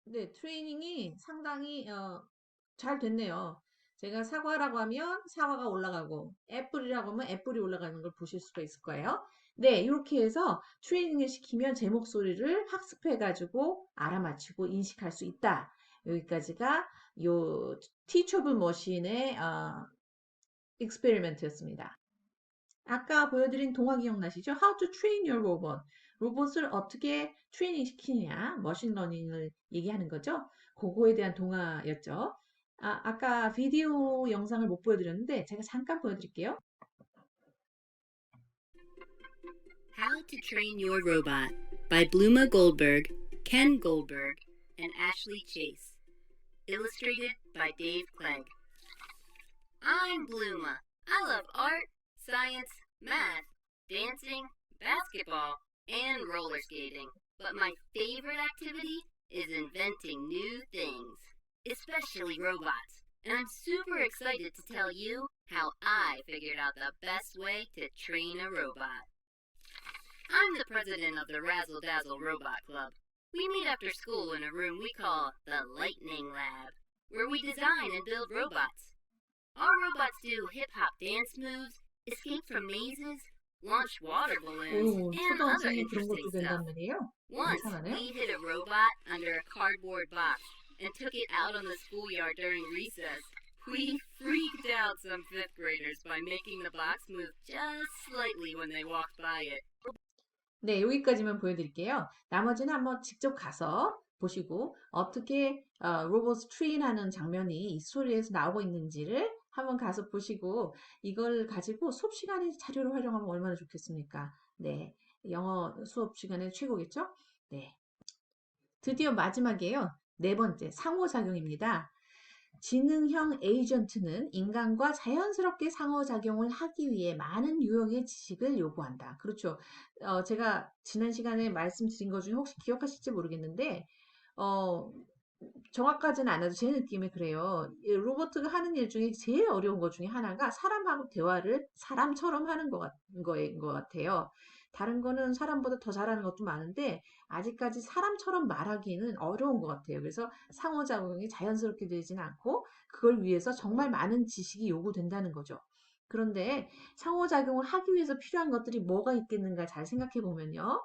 네, 트레이닝이 상당히 잘 됐네요. 제가 사과라고 하면 사과가 올라가고 애플이라고 하면 애플이 올라가는 걸 보실 수가 있을 거예요. 네, 이렇게 해서 트레이닝을 시키면 제 목소리를 학습해가지고 알아맞히고 인식할 수 있다. 여기까지가 요 티처블 머신의 익스페리먼트였습니다. 아까 보여드린 동화 기억나시죠? How to train your robot. 로봇을 어떻게 트레이닝 시키느냐, 머신러닝을 얘기하는 거죠. 그거에 대한 동화였죠. 아까 비디오 영상을 못 보여드렸는데 제가 잠깐 보여드릴게요. How to Train Your Robot by Bluma Goldberg, Ken Goldberg, and Ashley Chase. Illustrated by Dave Clegg. I'm Bluma. I love art, science, math, dancing, basketball, and roller skating. But my favorite activity is inventing new things, especially robots. And I'm super excited to tell you how I figured out the best way to train a robot. I'm the president of the Razzle Dazzle Robot Club. We meet after school in a room we call the Lightning Lab, where we design and build robots. Our robots do hip-hop dance moves, escape from mazes, launch water balloons, 오, and other 초등학생이 그런 interesting 것도 stuff. 된단 말이에요. Once, 괜찮아요? we hid a robot under a cardboard box and took it out on the schoolyard during recess. We freaked out some fifth graders by making the box move just slightly when they walked by it. 네, 여기까지만 보여드릴게요. 나머지는 한번 직접 가서 보시고 어떻게 로봇 트레인하는 장면이 이 스토리에서 나오고 있는지를 한번 가서 보시고 이걸 가지고 수업 시간에 자료로 활용하면 얼마나 좋겠습니까? 네, 영어 수업 시간에 최고겠죠? 네, 드디어 마지막이에요. 네 번째, 상호작용입니다. 지능형 에이전트는 인간과 자연스럽게 상호작용을 하기 위해 많은 유형의 지식을 요구한다. 그렇죠. 제가 지난 시간에 말씀드린 것 중에 혹시 기억하실지 모르겠는데, 정확하지는 않아도 제 느낌이 그래요. 이 로봇가 하는 일 중에 제일 어려운 것 중에 하나가 사람하고 대화를 사람처럼 하는 거인 것 같아요. 다른 거는 사람보다 더 잘하는 것도 많은데 아직까지 사람처럼 말하기는 어려운 것 같아요. 그래서 상호작용이 자연스럽게 되지는 않고 그걸 위해서 정말 많은 지식이 요구된다는 거죠. 그런데 상호작용을 하기 위해서 필요한 것들이 뭐가 있겠는가 잘 생각해 보면요.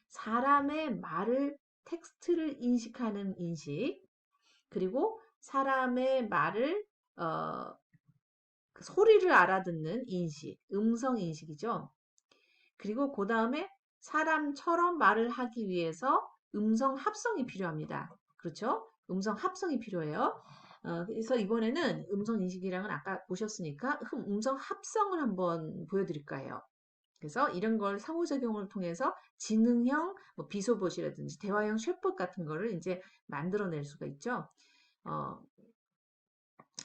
사람의 말을 텍스트를 인식하는 인식, 그리고 사람의 말을 그 소리를 알아듣는 인식, 음성 인식이죠. 그리고 그 다음에 사람처럼 말을 하기 위해서 음성 합성이 필요합니다. 그렇죠? 음성 합성이 필요해요. 그래서 이번에는 음성 인식이랑은 아까 보셨으니까 음성 합성을 한번 보여드릴까 해요. 그래서 이런 걸 상호작용을 통해서 지능형 뭐 비서봇이라든지 대화형 챗봇 같은 거를 이제 만들어낼 수가 있죠.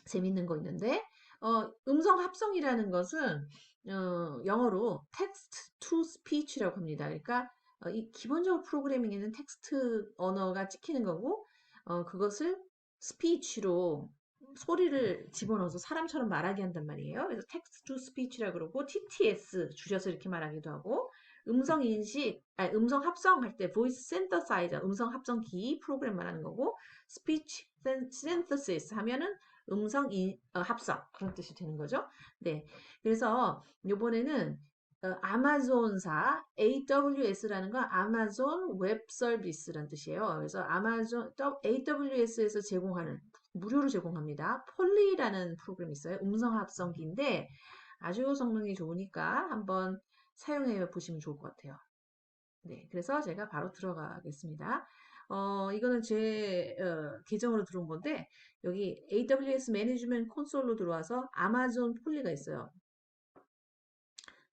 재밌는 거 있는데, 음성 합성이라는 것은 영어로 text to speech라고 합니다. 그러니까 이 기본적으로 프로그래밍에는 텍스트 언어가 찍히는 거고, 그것을 스피치로 소리를 집어넣어서 사람처럼 말하게 한단 말이에요. 그래서 text to speech라고 그러고 TTS 줄여서 이렇게 말하기도 하고, 음성 인식, 아니, 음성 합성할 때 voice synthesizer, 음성 합성기 프로그램 말하는 거고, speech synthesis 하면은 음성 합성 그런 뜻이 되는 거죠. 네, 그래서 이번에는 아마존사 AWS라는 건 아마존 웹 서비스라는 뜻이에요. 그래서 아마존 AWS에서 제공하는 무료로 제공합니다. 폴리라는 프로그램이 있어요. 음성 합성기인데 아주 성능이 좋으니까 한번 사용해 보시면 좋을 것 같아요. 네, 그래서 제가 바로 들어가겠습니다. 이거는 제 계정으로 들어온 건데 여기 AWS 매니지먼트 콘솔로 들어와서 아마존 폴리가 있어요.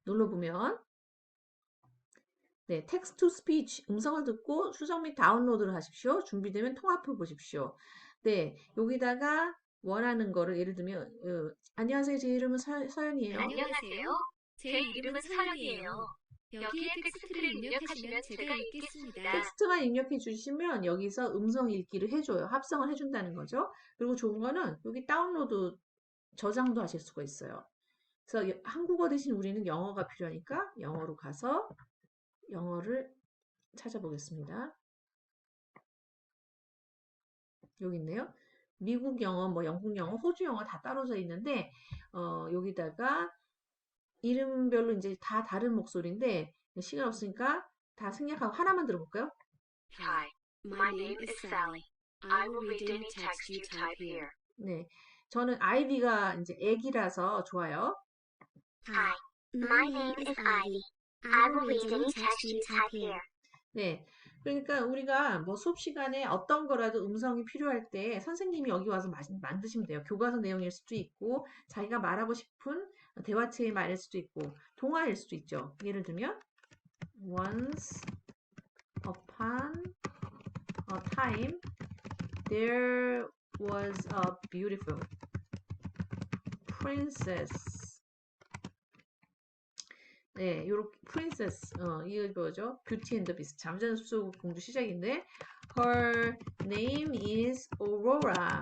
눌러보면 네, 텍스트 투 스피치 음성을 듣고 수정 및 다운로드를 하십시오. 준비되면 통합해 보십시오. 네, 여기다가 원하는 거를 예를 들면 안녕하세요. 제 이름은 서연이에요. 안녕하세요. 제 이름은 서연이에요. 여기에 텍스트를 입력하시면 제가 읽겠습니다. 텍스트만 입력해 주시면 여기서 음성 읽기를 해줘요. 합성을 해준다는 거죠. 그리고 좋은 거는 여기 다운로드 저장도 하실 수가 있어요. 그래서 한국어 대신 우리는 영어가 필요하니까 영어로 가서 영어를 찾아보겠습니다. 여기 있네요. 미국 영어, 뭐 영국 영어, 호주 영어 다 따로져 있는데 여기다가 이름별로 이제 다 다른 목소리인데 시간 없으니까 다 생략하고 하나만 들어볼까요? Hi, my name is Sally. I will read any text you type here. 네, 저는 아이비가 이제 애기라서 좋아요. Hi, my name is Ivy. I will read any text you type here. 네, 그러니까 우리가 뭐 수업 시간에 어떤 거라도 음성이 필요할 때 선생님이 여기 와서 만드시면 돼요. 교과서 내용일 수도 있고 자기가 말하고 싶은 대화체의 말일 수도 있고 동화일 수도 있죠. 예를 들면 Once upon a time there was a beautiful princess. 네, 요렇게 princess 이거 뭐죠? Beauty and the Beast. 잠자는 숲속 공주 시작인데 her name is Aurora.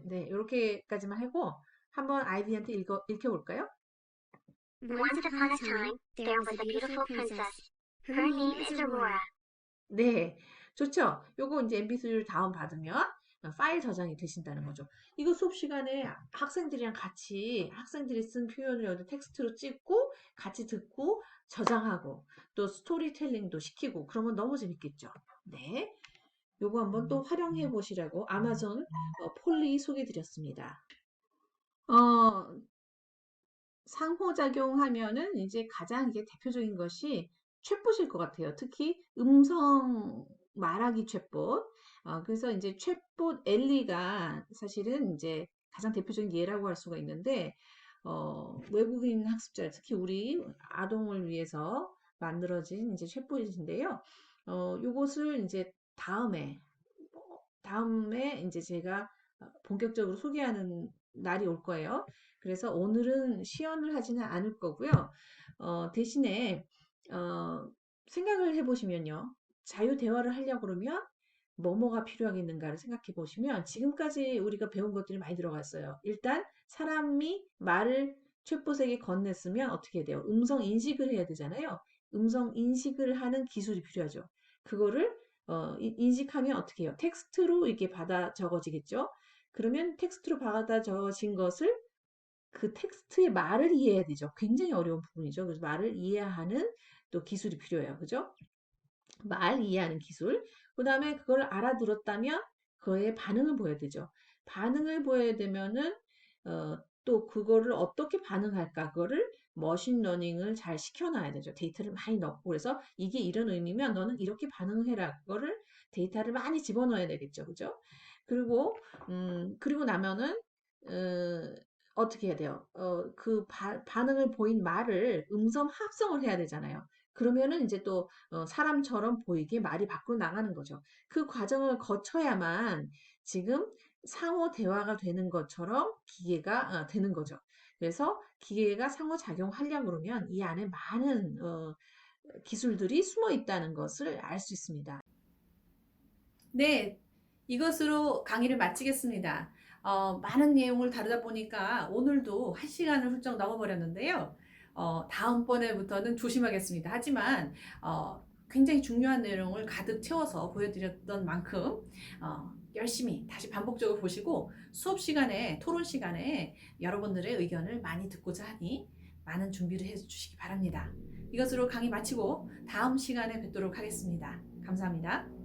네, 요렇게까지만 하고 한번 아이비한테 읽혀볼까요? Once upon a time, there was a beautiful princess. Her name is Aurora. 네, 좋죠? 요거 이제 MP3를 다운받으면 파일 저장이 되신다는 거죠. 이거 수업 시간에 학생들이랑 같이 학생들이 쓴 표현을 여기 텍스트로 찍고 같이 듣고 저장하고 또 스토리텔링도 시키고 그러면 너무 재밌겠죠. 네, 요거 한번 또 활용해 보시라고 아마존 폴리 소개드렸습니다. 상호작용하면은 이제 가장 이게 대표적인 것이 챗봇일 것 같아요. 특히 음성 말하기 챗봇. 그래서 이제 챗봇 엘리가 사실은 이제 가장 대표적인 예라고 할 수가 있는데, 외국인 학습자, 특히 우리 아동을 위해서 만들어진 이제 챗봇인데요. 요것을 이제 다음에 이제 제가 본격적으로 소개하는 날이 올 거예요. 그래서 오늘은 시연을 하지는 않을 거고요. 대신에 생각을 해보시면요. 자유 대화를 하려고 그러면 뭐가 필요하겠는가를 생각해 보시면 지금까지 우리가 배운 것들이 많이 들어갔어요. 일단 사람이 말을 챗봇에게 건넸으면 어떻게 해야 돼요? 음성 인식을 해야 되잖아요. 음성 인식을 하는 기술이 필요하죠. 그거를 인식하면 어떻게 해요? 텍스트로 이렇게 받아 적어지겠죠? 그러면 텍스트로 받아 적어진 것을 그 텍스트의 말을 이해해야 되죠. 굉장히 어려운 부분이죠. 그래서 말을 이해하는 또 기술이 필요해요. 그죠? 말 이해하는 기술. 그 다음에 그걸 알아들었다면 그의 반응을 보여야 되죠. 반응을 보여야 되면은 또 그거를 어떻게 반응할까 그거를 머신러닝을 잘 시켜놔야 되죠. 데이터를 많이 넣고 그래서 이게 이런 의미면 너는 이렇게 반응해라. 그거를 데이터를 많이 집어넣어야 되겠죠. 그죠? 그리고 나면은 어떻게 해야 돼요? 반응을 보인 말을 음성 합성을 해야 되잖아요. 그러면은 이제 또 사람처럼 보이게 말이 밖으로 나가는 거죠. 그 과정을 거쳐야만 지금 상호 대화가 되는 것처럼 기계가 되는 거죠. 그래서 기계가 상호작용하려고 그러면 이 안에 많은 기술들이 숨어 있다는 것을 알 수 있습니다. 네, 이것으로 강의를 마치겠습니다. 많은 내용을 다루다 보니까 오늘도 1시간을 훌쩍 넘어버렸는데요. 다음번에부터는 조심하겠습니다. 하지만 굉장히 중요한 내용을 가득 채워서 보여드렸던 만큼 열심히 다시 반복적으로 보시고 수업 시간에, 토론 시간에 여러분들의 의견을 많이 듣고자 하니 많은 준비를 해주시기 바랍니다. 이것으로 강의 마치고 다음 시간에 뵙도록 하겠습니다. 감사합니다.